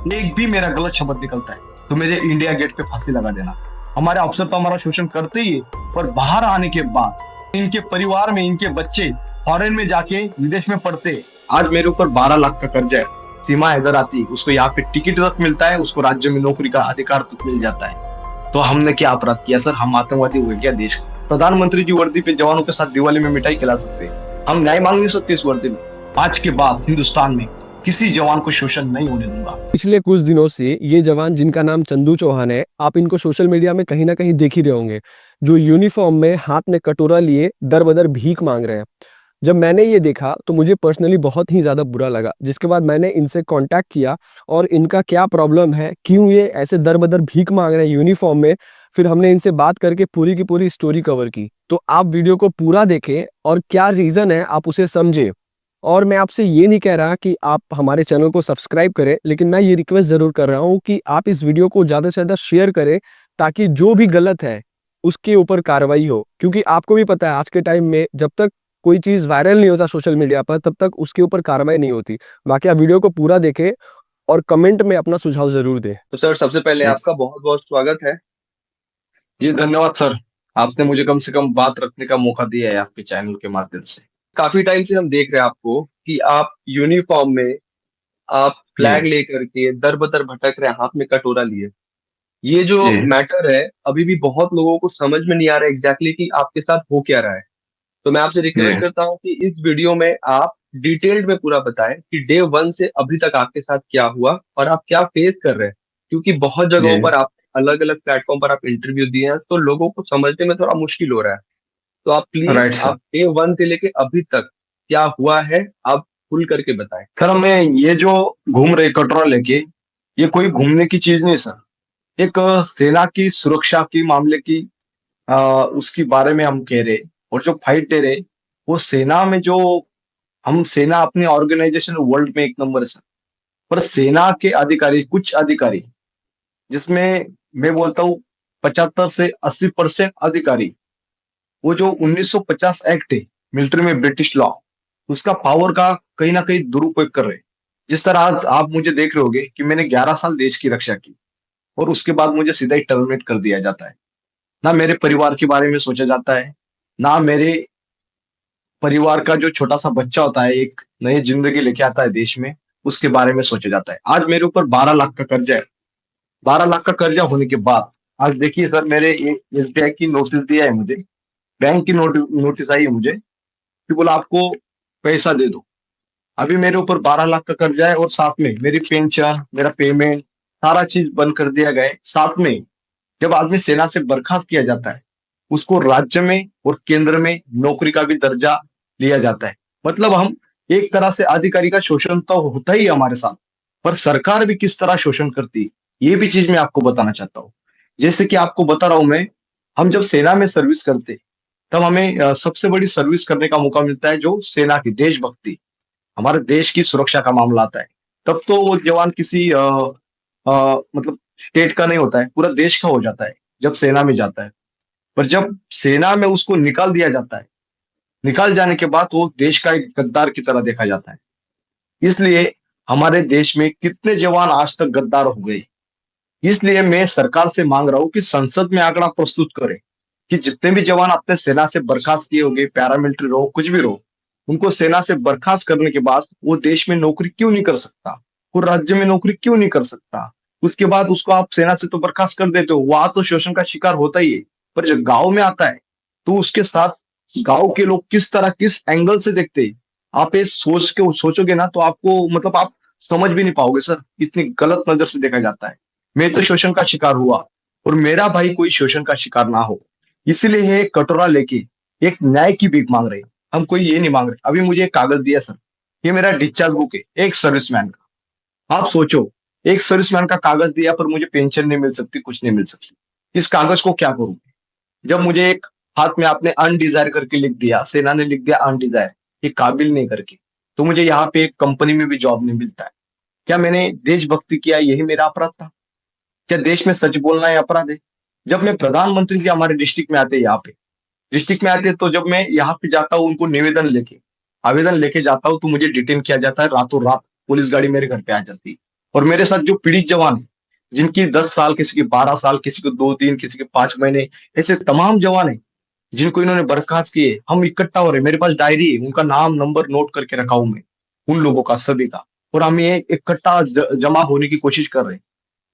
एक भी मेरा गलत शब्द निकलता है तो मेरे इंडिया गेट पे फांसी लगा देना। हमारे अफसर तो हमारा शोषण करते ही है, पर बाहर आने के बाद इनके परिवार में इनके बच्चे फॉरेन में जाके विदेश में पढ़ते हैं। आज मेरे ऊपर 12 लाख का कर्जा है। सीमा हैदर आती है, उसको यहाँ पे टिकट तक मिलता है, उसको राज्य में नौकरी का अधिकार तक मिल जाता है। तो हमने क्या अपराध किया सर? हम आतंकवादी हुए क्या देश को? प्रधानमंत्री जी वर्दी पे जवानों के साथ दिवाली में मिठाई खिला सकते हैं, हम न्याय मांग नहीं सकते इस वर्दी में? आज के बाद हिंदुस्तान में किसी जवान को शोषण नहीं होने दूंगा। पिछले कुछ दिनों से ये जवान जिनका नाम चंदू चौहान है, आप इनको सोशल मीडिया में कहीं ना कहीं देख ही रहे होंगे, जो यूनिफॉर्म में हाथ में कटोरा लिए दर बदर भीख मांग रहे हैं। जब मैंने ये देखा तो मुझे पर्सनली बहुत ही ज़्यादा बुरा लगा, जिसके बाद मैंने इनसे कांटेक्ट किया और इनका क्या प्रॉब्लम है, क्यों ये ऐसे दर बदर भीख मांग रहे हैं यूनिफॉर्म में। फिर हमने इनसे बात करके पूरी की पूरी स्टोरी कवर की। तो आप वीडियो को पूरा देखें और क्या रीज़न है आप उसे समझें। और मैं आपसे ये नहीं कह रहा कि आप हमारे चैनल को सब्सक्राइब करें, लेकिन मैं ये रिक्वेस्ट ज़रूर कर रहा हूँ कि आप इस वीडियो को ज़्यादा से ज़्यादा शेयर करें, ताकि जो भी गलत है उसके ऊपर कार्रवाई हो। क्योंकि आपको भी पता है आज के टाइम में जब तक कोई चीज़ वायरल नहीं होता सोशल मीडिया पर, तब तक उसके ऊपर कार्रवाई नहीं होती। बाकी आप वीडियो को पूरा देखें और कमेंट में अपना सुझाव ज़रूर दें। तो सर, सबसे पहले आपका बहुत बहुत स्वागत है। जी धन्यवाद सर, आपने मुझे कम से कम बात रखने का मौका दिया है आपके चैनल के माध्यम से। काफी टाइम से हम देख रहे हैं आपको कि आप यूनिफॉर्म में आप जी फ्लैग लेकर के दर बदर भटक रहे हैं, हाथ में कटोरा लिए। ये जो जी मैटर है, अभी भी बहुत लोगों को समझ में नहीं आ रहा है एग्जैक्टली कि आपके साथ हो क्या रहा है। तो मैं आपसे जी रिक्वेस्ट करता हूँ कि इस वीडियो में आप डिटेल्ड में पूरा बताएं कि डे वन से अभी तक आपके साथ क्या हुआ और आप क्या फेस कर रहे हैं। क्योंकि बहुत जगहों जी पर आप अलग अलग प्लेटफॉर्म पर आप इंटरव्यू दिए हैं, तो लोगों को समझने में थोड़ा मुश्किल हो रहा है। तो आप प्लीज राइट सर। आप डे वन से लेके अभी तक क्या हुआ है, आप खुल करके बताएं। सर मैं ये जो घूम रहे कटोरा लेके, ये कोई घूमने की चीज नहीं सर। एक सेना की सुरक्षा की मामले की उसके बारे में हम कह रहे। और जो फाइट दे रहे, वो सेना में जो हम सेना अपने ऑर्गेनाइजेशन वर्ल्ड में एक नंबर है सर। पर सेना के अधिकारी, कुछ अधिकारी, जिसमें मैं बोलता हूँ 75 से 80% अधिकारी, वो जो 1950 एक्ट है मिलिट्री में, ब्रिटिश लॉ, उसका पावर का कहीं ना कहीं दुरुपयोग कर रहे हैं। जिस तरह आज आप मुझे देख रहे होगे कि मैंने 11 साल देश की रक्षा की और उसके बाद मुझे सीधा ही टर्मिनेट कर दिया जाता है। ना मेरे परिवार के बारे में सोचा जाता है, ना मेरे परिवार का जो छोटा सा बच्चा होता है, एक नई जिंदगी लेके आता है देश में, उसके बारे में सोचा जाता है। आज मेरे ऊपर 12 लाख का कर्जा है। 12 लाख का कर्जा होने के बाद आज देखिए सर, मेरे एक एसबीआई की नोटिस दिया है मुझे, बैंक की नोटिस आई है मुझे कि बोला आपको पैसा दे दो। अभी मेरे ऊपर 12 लाख का कर्जा है और साथ में मेरी पेंशन, मेरा पेमेंट, सारा चीज बंद कर दिया गया है। साथ में जब आदमी सेना से बर्खास्त किया जाता है, उसको राज्य में और केंद्र में नौकरी का भी दर्जा लिया जाता है। मतलब हम एक तरह से अधिकारी का शोषण तो होता ही है हमारे साथ, पर सरकार भी किस तरह शोषण करती है, ये भी चीज मैं आपको बताना चाहता हूँ। जैसे कि आपको बता रहा हूं मैं, हम जब सेना में सर्विस करते, तब हमें सबसे बड़ी सर्विस करने का मौका मिलता है जो सेना की देशभक्ति, हमारे देश की सुरक्षा का मामला आता है। तब तो वो जवान किसी मतलब स्टेट का नहीं होता है, पूरा देश का हो जाता है जब सेना में जाता है। पर जब सेना में उसको निकाल दिया जाता है, निकाल जाने के बाद वो देश का एक गद्दार की तरह देखा जाता है। इसलिए हमारे देश में कितने जवान आज तक गद्दार हो गए। इसलिए मैं सरकार से मांग रहा हूं कि संसद में आंकड़ा प्रस्तुत करे कि जितने भी जवान अपने सेना से बर्खास्त किए होंगे, पैरामिलिट्री रहो कुछ भी रहो, उनको सेना से बर्खास्त करने के बाद वो देश में नौकरी क्यों नहीं कर सकता, वो राज्य में नौकरी क्यों नहीं कर सकता। उसके बाद उसको आप सेना से तो बर्खास्त कर देते हो, वहां तो शोषण का शिकार होता ही है। पर जब गांव में आता है तो उसके साथ गांव के लोग किस तरह, किस एंगल से देखते हैं, आप ये सोच के सोचोगे ना तो आपको मतलब आप समझ भी नहीं पाओगे सर, इतनी गलत नजर से देखा जाता है। मैं तो शोषण का शिकार हुआ और मेरा भाई कोई शोषण का शिकार ना हो, इसीलिए ये कटोरा लेके एक न्याय की भीख मांग रहे हैं। हम कोई ये नहीं मांग रहे। अभी मुझे एक कागज दिया सर, ये मेरा डिस्चार्ज बुक है एक सर्विसमैन का। आप सोचो, एक सर्विसमैन का कागज दिया पर मुझे पेंशन नहीं मिल सकती, कुछ नहीं मिल सकती। इस कागज को क्या करूं? जब मुझे एक हाथ में आपने अनडिजायर करके लिख दिया, सेना ने लिख दिया अनडिजायर, ये काबिल नहीं करके, तो मुझे यहाँ पे एक कंपनी में भी जॉब नहीं मिलता है। क्या मैंने देशभक्ति किया, यही मेरा अपराध था? क्या देश में सच बोलना है अपराध है? जब मैं प्रधानमंत्री जी हमारे डिस्ट्रिक्ट में आते हैं, यहाँ पे डिस्ट्रिक्ट में आते हैं, तो जब मैं यहाँ पे जाता हूँ उनको निवेदन लेके, आवेदन लेके जाता हूँ, तो मुझे डिटेन किया जाता है रातों रात। पुलिस गाड़ी मेरे घर पे आ जाती है और मेरे साथ जो पीड़ित जवान है, जिनकी 10 साल, किसी की 12 साल, किसी को 2-3, किसी के 5 महीने, ऐसे तमाम जवान है जिनको इन्होंने बर्खास्त किए, हम इकट्ठा हो रहे हैं। मेरे पास डायरी है, उनका नाम नंबर नोट करके रखा हूं मैं, उन लोगों का, सभी का। और हम ये इकट्ठा जमा होने की कोशिश कर रहे हैं।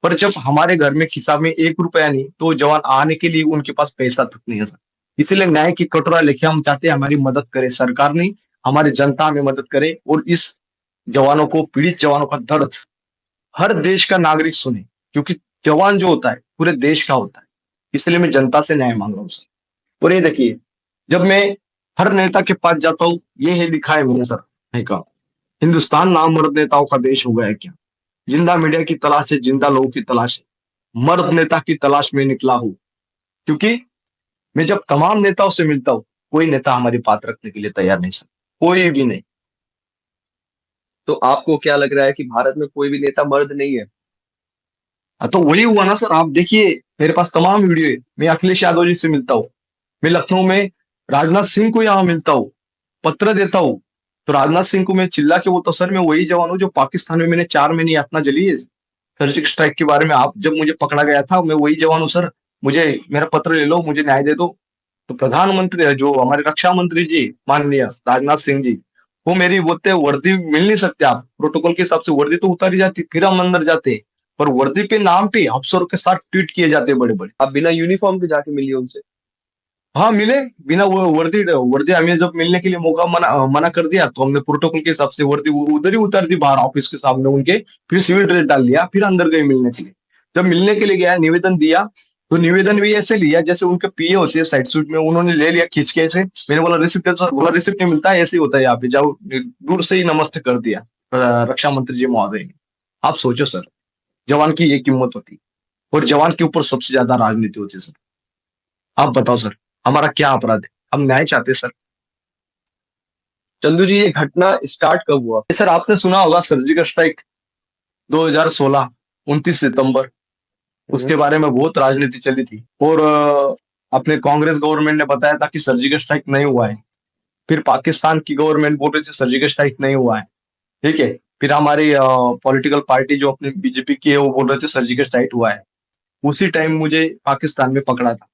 पर जब हमारे घर में खिसा में 1 रुपया नहीं, तो जवान आने के लिए उनके पास पैसा तक नहीं है सर। इसीलिए न्याय की कटोरा लेके हम चाहते हैं हमारी मदद करे सरकार, नहीं हमारी जनता हमें मदद करे, और इस जवानों को, पीड़ित जवानों का दर्द हर देश का नागरिक सुने, क्योंकि जवान जो होता है पूरे देश का होता है। इसलिए मैं जनता से न्याय मांग रहा हूँ सर। और ये देखिए, जब मैं हर नेता के पास जाता हूँ, ये है लिखा है मैंने सर, है का हिंदुस्तान नामर्द नेताओं का देश हो गया है क्या? जिंदा मीडिया की तलाश है, जिंदा लोगों की तलाश है, मर्द नेता की तलाश में निकला हूँ। क्योंकि मैं जब तमाम नेताओं से मिलता हूँ, कोई नेता हमारी बात रखने के लिए तैयार नहीं सर, कोई भी नहीं। तो आपको क्या लग रहा है कि भारत में कोई भी नेता मर्द नहीं है? तो वही हुआ ना सर, आप देखिए, मेरे पास तमाम वीडियो है। मैं अखिलेश यादव जी से मिलता हूँ, मैं लखनऊ में राजनाथ सिंह को यहाँ मिलता हूँ, पत्र देता हूँ। तो राजनाथ सिंह को मैं चिल्ला के बोलता हूँ, सर मैं वही जवान हूँ जो पाकिस्तान में मैंने 4 महीने यातना जली है सर्जिकल स्ट्राइक के बारे में। आप जब मुझे पकड़ा गया था, मैं वही जवान हूँ सर, मुझे मेरा पत्र ले लो, मुझे न्याय दे दो। तो प्रधानमंत्री है, जो हमारे रक्षा मंत्री जी माननीय राजनाथ सिंह जी, वो मेरी बोलते वर्दी मिल नहीं सकते, आप प्रोटोकॉल के हिसाब से वर्दी तो उतारी जाती, फिर हम अंदर जाते। पर वर्दी पे नाम पे अफसरों के साथ ट्वीट किए जाते बड़े बड़े। आप बिना यूनिफॉर्म के जाके मिलिए उनसे? हाँ मिले, बिना वो वर्दी वर्दी हमें जब मिलने के लिए मौका मना कर दिया, तो हमने प्रोटोकॉल के हिसाब से वर्दी उधर ही उतार दी बाहर ऑफिस के सामने उनके, फिर सिविल ड्रेस डाल लिया, फिर अंदर गए मिलने के लिए। जब मिलने के लिए गया, निवेदन दिया, तो निवेदन भी ऐसे लिया जैसे उनके पीए होते हैं साइड सूट में, उन्होंने ले लिया खींच के ऐसे। मैंने बोला रिसिप्ट दे सर, बोला रिसिप्ट नहीं मिलता है, ऐसे ही होता है यहाँ पे, जाओ। दूर से ही नमस्ते कर दिया रक्षा मंत्री जी महोदय ने। आप सोचो सर, जवान की ये कीमत होती, और जवान के ऊपर सबसे ज्यादा राजनीति होती है सर। आप बताओ सर, हमारा क्या अपराध है? हम न्याय चाहते हैं सर। चंदू जी, ये घटना स्टार्ट कब हुआ? सर आपने सुना होगा सर्जिकल स्ट्राइक 2016, 29 सितंबर, उसके बारे में बहुत राजनीति चली थी। और अपने कांग्रेस गवर्नमेंट ने बताया था कि सर्जिकल स्ट्राइक नहीं हुआ है। फिर पाकिस्तान की गवर्नमेंट बोल रही थी सर्जिकल स्ट्राइक नहीं हुआ है, ठीक है। फिर हमारी पॉलिटिकल पार्टी जो अपनी बीजेपी की है, वो बोल रहे थे सर्जिकल स्ट्राइक हुआ है। उसी टाइम मुझे पाकिस्तान में पकड़ा था।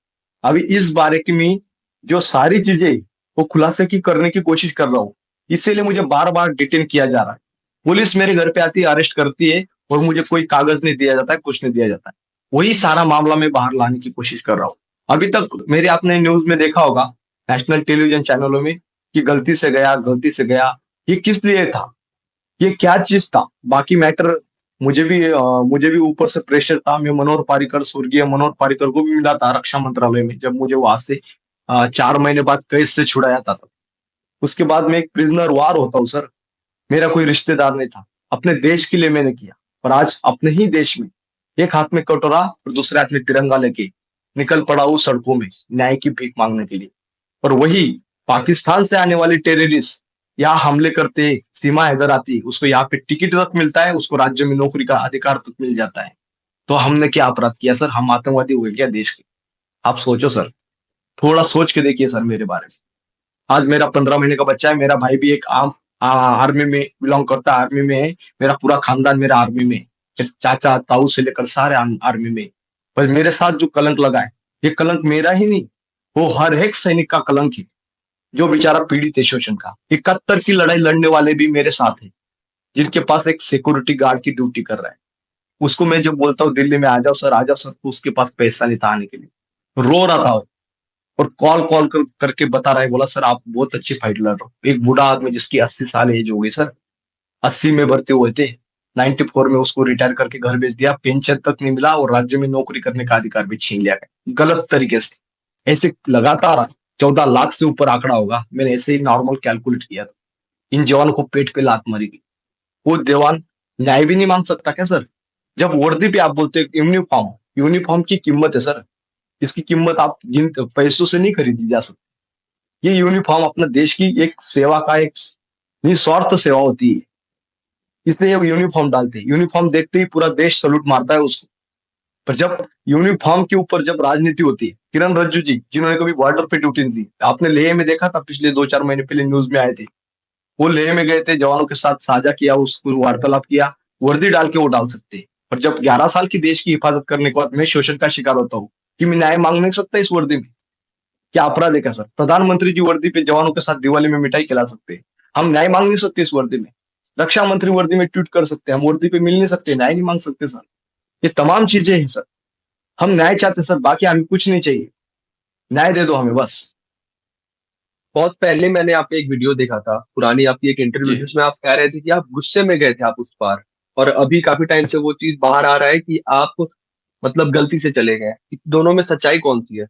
अभी इस बारे की मैं जो सारी चीजें वो खुलासे की करने की कोशिश कर रहा हूँ, इसीलिए मुझे बार बार डिटेन किया जा रहा है। पुलिस मेरे घर पे आती है, अरेस्ट करती है, और मुझे कोई कागज नहीं दिया जाता है, कुछ नहीं दिया जाता है। वही सारा मामला मैं बाहर लाने की कोशिश कर रहा हूँ। अभी तक मेरे, आपने न्यूज में देखा होगा, नेशनल टेलीविजन चैनलों में, कि गलती से गया, गलती से गया। ये किस लिए था, ये क्या चीज था, बाकी मैटर मुझे भी ऊपर से प्रेशर था। मैं मनोहर पारिकर, स्वर्गीय मनोहर पारिकर को भी मिला था रक्षा मंत्रालय में, जब मुझे वहां से 4 महीने बाद कैद से छुड़ाया था तब। उसके बाद मैं एक प्रिजनर वार होता हूँ सर। मेरा कोई रिश्तेदार नहीं था, अपने देश के लिए मैंने किया। और आज अपने ही देश में एक हाथ में कटोरा और दूसरे हाथ में तिरंगा लेके निकल पड़ा हूँ सड़कों में न्याय की भीख मांगने के लिए। और वही पाकिस्तान से आने वाली टेररिस्ट यहाँ हमले करते, सीमा हैदर आती, उसको यहाँ पे टिकट तक मिलता है, उसको राज्य में नौकरी का अधिकार तक मिल जाता है। तो हमने क्या अपराध किया सर? हम आतंकवादी हुए क्या देश के? आप सोचो सर, थोड़ा सोच के देखिए सर मेरे बारे में। आज मेरा 15 महीने का बच्चा है, मेरा भाई भी एक आम आर्मी में बिलोंग करता है, आर्मी में है। मेरा पूरा खानदान मेरा आर्मी में है, फिर चाचा ताऊ से लेकर सारे आर्मी में। पर मेरे साथ जो कलंक लगा है, ये कलंक मेरा ही नहीं, वो हर एक सैनिक का कलंक है, जो बेचारा पीड़ित है शोषण का। 71 की लड़ाई लड़ने वाले भी मेरे साथ है, जिनके पास एक सिक्योरिटी गार्ड की ड्यूटी कर रहा है। उसको मैं जब बोलता हूँ दिल्ली में आ जाओ सर, आ जाओ सर, तो उसके पास पैसा नहीं था आने के लिए, रो रहा था। और कॉल करके बता रहा है, बोला सर आप बहुत अच्छी फाइट लड़ रहे हो। एक बूढ़ा आदमी जिसकी 80 साल एज हो गई सर, 80 में भर्ती हुए थे, 94 में उसको रिटायर करके घर भेज दिया, पेंशन तक नहीं मिला, और राज्य में नौकरी करने का अधिकार भी छीन लिया गया गलत तरीके से। ऐसे लगातार 14 लाख से ऊपर आंकड़ा होगा, मैंने ऐसे ही नॉर्मल कैलकुलेट किया था। इन जवानों को पेट पे लात मारी गई। वो जवान न्याय भी नहीं मांग सकता क्या सर? जब वर्दी पे आप बोलते यूनिफॉर्म, यूनिफॉर्म की कीमत है सर, इसकी कीमत आप जिन पैसों से नहीं खरीदी जा सकती। ये यूनिफॉर्म अपने देश की एक सेवा का एक निस्वार्थ सेवा होती है, इसलिए ये यूनिफॉर्म डालते हैं। यूनिफॉर्म देखते ही पूरा देश सलूट मारता है उसको। पर जब यूनिफॉर्म के ऊपर जब राजनीति होती है, किरण रिजिजू जी जिन्होंने कभी बॉर्डर पे ड्यूटी नहीं दी, आपने लेह में देखा था, पिछले 2-4 महीने पहले न्यूज में आए थे। वो लेह में गए थे, जवानों के साथ साझा किया, उसको वार्तालाप किया, वर्दी डाल के वो डाल सकते हैं। पर जब 11 साल की देश की हिफाजत करने के बाद मैं शोषण का शिकार होता हूँ, कि मैं न्याय मांग नहीं सकता इस वर्दी में? क्या अपराध है क्या सर? प्रधानमंत्री जी वर्दी पे जवानों के साथ दिवाली में मिठाई खिला सकते हैं, हम न्याय मांग नहीं सकते इस वर्दी में? रक्षा मंत्री वर्दी में ट्वीट कर सकते हैं, हम वर्दी पे मिल नहीं सकते, न्याय नहीं मांग सकते सर? ये तमाम चीजें हैं सर। हम न्याय चाहते हैं सर, बाकी हमें कुछ नहीं चाहिए, न्याय दे दो हमें बस। बहुत पहले मैंने आपका एक वीडियो देखा था, पुरानी आपकी एक इंटरव्यू, जी जिसमें आप कह रहे थे कि आप गुस्से में गए थे आप उस पार, और अभी काफी टाइम से वो चीज बाहर आ रहा है कि आप मतलब गलती से चले गए। दोनों में सच्चाई कौन सी है?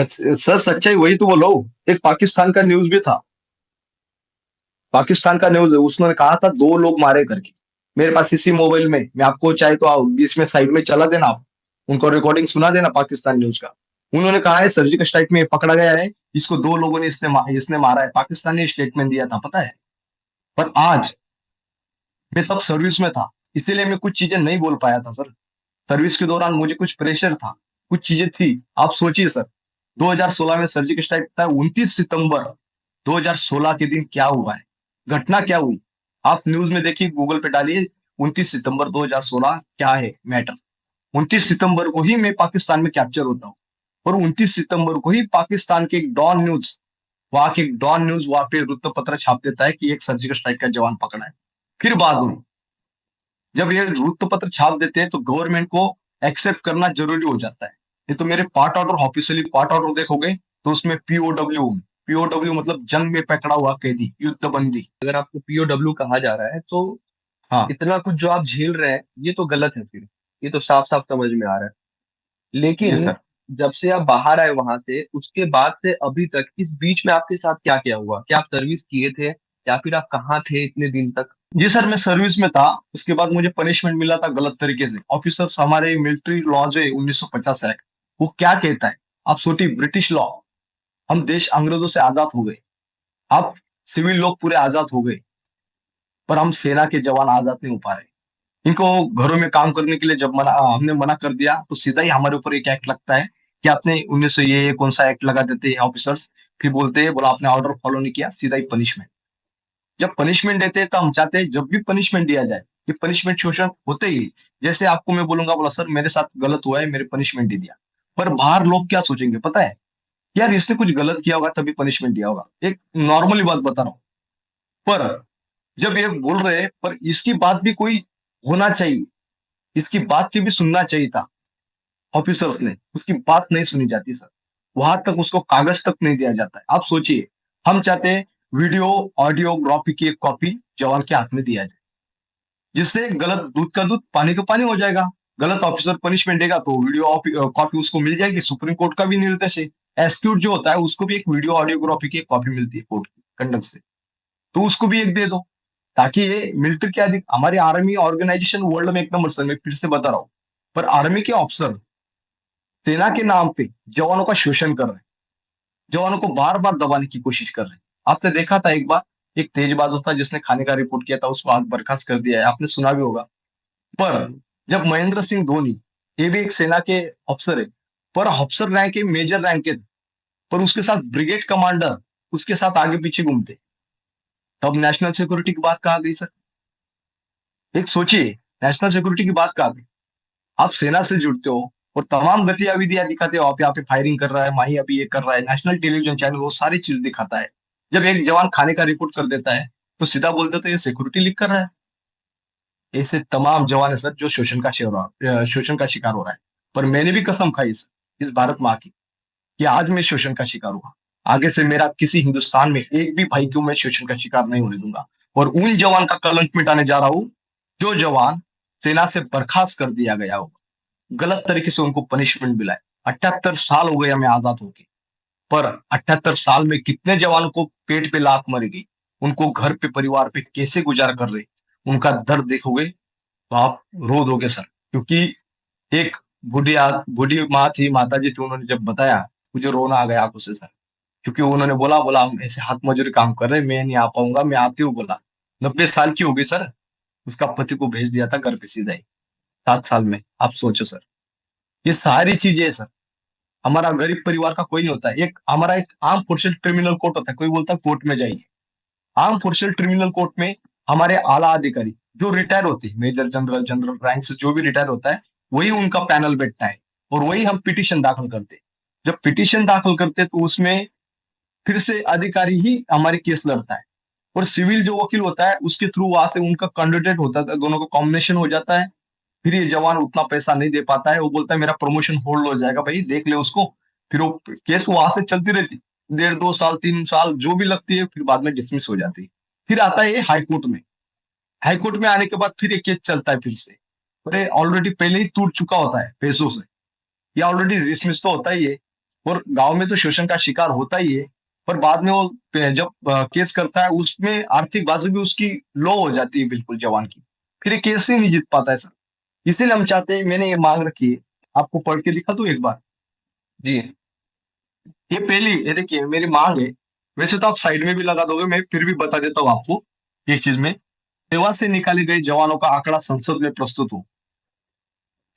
सर सच्चाई वही तो बोलो। एक पाकिस्तान का न्यूज भी था, पाकिस्तान का न्यूज है, उसने कहा था 2 लोग मारे करके। मेरे पास इसी मोबाइल में, मैं आपको चाहे तो आओ इसमें साइड में चला देना, आप उनको रिकॉर्डिंग सुना देना पाकिस्तान न्यूज का। उन्होंने कहा है सर्जिकल स्ट्राइक में पकड़ा गया है, इसको 2 लोगों ने इसने मारा है। पाकिस्तान ने स्टेटमेंट दिया था, पता है? पर आज मैं तब सर्विस में था, इसीलिए मैं कुछ चीजें नहीं बोल पाया था सर। सर्विस के दौरान मुझे कुछ प्रेशर था, कुछ चीजें थी। आप सोचिए सर, 2016 में सर्जिकल स्ट्राइक था, 29 सितंबर 2016 के दिन क्या हुआ है, घटना क्या हुई? आप न्यूज में देखिए, गूगल पे डालिए 29 सितंबर 2016 क्या है मैटर। 29 सितंबर को ही मैं पाकिस्तान में कैप्चर होता हूँ, और 29 सितंबर को ही पाकिस्तान के एक डॉन न्यूज, वहां के एक डॉन न्यूज वहां पे वृत्त पत्र छाप देता है कि एक सर्जिकल स्ट्राइक का जवान पकड़ा है। फिर बाद में जब ये वृत्त पत्र छाप देते हैं तो गवर्नमेंट को एक्सेप्ट करना जरूरी हो जाता है। नहीं तो मेरे part order, officially part order देखोगे तो उसमें पीओडब्ल्यू, पीओडब्ल्यू मतलब जंग में पकड़ा हुआ कैदी, युद्ध बंदी। अगर आपको पीओडब्ल्यू कहा जा रहा है तो हाँ इतना कुछ जो आप झेल रहे हैं ये तो गलत है फिर, ये तो साफ साफ समझ में आ रहा है। जी लेकिन सर। जब से आप बाहर आए वहां से, उसके बाद से अभी तक इस बीच में आपके साथ क्या क्या हुआ? क्या आप सर्विस किए थे, या फिर आप कहाँ थे इतने दिन तक? जी सर, मैं सर्विस में था, उसके बाद मुझे पनिशमेंट मिला था गलत तरीके से। ऑफिसर्स, हमारे मिलिट्री लॉ जो है 1950 एक्ट, वो क्या कहता है? आप सोचिए, ब्रिटिश लॉ, हम देश अंग्रेजों से आजाद हो गए, आप सिविल लोग पूरे आजाद हो गए, पर हम सेना के जवान आजाद नहीं हो पा रहे। इनको घरों में काम करने के लिए जब हमने मना कर दिया तो सीधा ही हमारे ऊपर एक एक्ट लगता है कि आपने 1900 ये कौन सा एक्ट लगा देते हैं ऑफिसर्स। फिर बोलते हैं, बोला आपने ऑर्डर फॉलो नहीं किया, सीधा ही पनिशमेंट। जब पनिशमेंट देते हैं तो हम चाहते हैं जब भी पनिशमेंट दिया जाए, ये पनिशमेंट शोषण होते ही, जैसे आपको मैं बोलूंगा, बोला सर मेरे साथ गलत हुआ है, मेरे पनिशमेंट दे दिया। पर बाहर लोग क्या सोचेंगे पता है? यार इसने कुछ गलत किया होगा तभी पनिशमेंट दिया होगा, एक नॉर्मली बात बता रहा हूँ। पर जब ये बोल रहे हैं, पर इसकी बात भी कोई होना चाहिए, इसकी बात की भी सुनना चाहिए था ऑफिसर्स ने, उसकी बात नहीं सुनी जाती सर। वहां तक उसको कागज तक नहीं दिया जाता है। आप सोचिए, हम चाहते हैं वीडियो ऑडियोग्राफी की एक कॉपी जवान के हाथ में दिया जाए, जिससे गलत दूध का दूध पानी का पानी हो जाएगा। गलत ऑफिसर पनिशमेंट देगा तो वीडियो कॉपी उसको मिल जाएगी, सुप्रीम कोर्ट का भी निर्देश है। एसक्यूट जो होता है उसको भी एक वीडियो ऑडियोग्राफी की एक कॉपी मिलती है कोर्ट की कंडक्ट से, तो उसको भी एक दे दो, ताकि ये मिलिट्री के अधिक, हमारी आर्मी ऑर्गेनाइजेशन वर्ल्ड में 1 नंबर सर, मैं फिर से बता रहा हूँ। पर आर्मी के ऑफिसर सेना के नाम पे जवानों का शोषण कर रहे हैं, जवानों को बार बार दबाने की कोशिश कर रहे हैं। आपने देखा था एक बार, एक तेजबाज था जिसने खाने का रिपोर्ट किया था, उसको आज बर्खास्त कर दिया है, आपने सुना भी होगा। पर जब महेंद्र सिंह धोनी, ये भी एक सेना के अफसर है, पर अफसर रैंक के, मेजर रैंक के थे, पर उसके साथ ब्रिगेड कमांडर उसके साथ आगे पीछे घूमते, तब नेशनल सिक्योरिटी की बात कहा गई सर। एक सोचिए, नेशनल सिक्योरिटी की बात कहा गई। आप सेना से जुड़ते हो और तमाम गतिविधियां दिखाते हो, आप यहाँ पे फायरिंग कर रहा है, माही अभी ये कर रहा है, नेशनल टेलीविजन चैनल वो सारी चीज दिखाता है। जब एक जवान खाने का रिपोर्ट कर देता है तो सीधा बोलते तो ये सिक्योरिटी लीक कर रहा है। ऐसे तमाम जवान है सर जो शोषण का शिकार हो रहा है। पर मैंने भी कसम खाई इस भारत माँ की कि आज मैं शोषण का शिकार हुआ, आगे से मेरा किसी हिंदुस्तान में एक भी भाई को मैं शोषण का शिकार नहीं होने दूंगा। और उन जवान का कलंक मिटाने जा रहा हूं जो जवान सेना से बर्खास्त कर दिया गया हो, गलत तरीके से उनको पनिशमेंट मिला है। 78 साल हो गए हमें आजाद होके, पर 78 साल में कितने जवानों को पेट पे लात मरी गई, उनको घर पे, परिवार पे कैसे गुजारा कर रहे, उनका दर्द देखोगे तो आप रो दोगे सर। क्योंकि एक बूढ़ी माँ थी, माता जी थी, उन्होंने जब बताया, मुझे रोना आ गया आंखों से सर। क्योंकि उन्होंने बोला बोला हम ऐसे हाथ मजूरी काम कर रहे हैं, मैं नहीं आ पाऊंगा, मैं आती हूँ बोला। 90 साल की हो गई सर, उसका पति को भेज दिया था घर पे सीधा ही, 7 साल में। आप सोचो सर, ये सारी चीजें है सर। हमारा गरीब परिवार का कोई नहीं होता है। एक हमारा एक आर्म फोर्सेस क्रिमिनल कोर्ट होता है, कोई बोलता है कोर्ट में जाइए, आर्म फोर्सेस क्रिमिनल कोर्ट में हमारे आला अधिकारी जो रिटायर होते हैं मेजर जनरल जनरल रैंक से जो भी रिटायर होता है, वही उनका पैनल बैठता है और वही हम पिटीशन दाखिल करते हैं। जब पिटीशन दाखिल करते हैं तो उसमें फिर से अधिकारी ही हमारी केस लड़ता है और सिविल जो वकील होता है उसके थ्रू वहां से उनका कैंडिडेट होता है, दोनों का कॉम्बिनेशन हो जाता है। फिर ये जवान उतना पैसा नहीं दे पाता है, वो बोलता है मेरा प्रमोशन होल्ड हो जाएगा, भाई देख ले उसको। फिर वो केस वहां से चलती रहती, 1.5 2 साल 3 साल जो भी लगती है, फिर बाद में डिसमिस हो जाती है। फिर आता है ये हाईकोर्ट में। हाईकोर्ट में आने के बाद फिर एक केस चलता है फिर से, अरे ऑलरेडी पहले ही टूट चुका होता है पैसों से, या ऑलरेडी डिसमिस तो होता ही है, और गांव में तो शोषण का शिकार होता ही है। पर बाद में वो जब केस करता है उसमें आर्थिक बाजू भी उसकी लो हो जाती है बिल्कुल जवान की, फिर ये केस ही नहीं जीत पाता है सर। इसीलिए हम चाहते हैं, मैंने ये मांग रखी है, आपको पढ़ के दिखा दूं एक बार। जी। ये पहली, ये देखिए मेरी मांग है। वैसे तो आप साइड में भी लगा दोगे, मैं फिर भी बता देता हूँ आपको एक चीज में। सेवा से निकाले गए जवानों का आंकड़ा संसद में प्रस्तुत हो।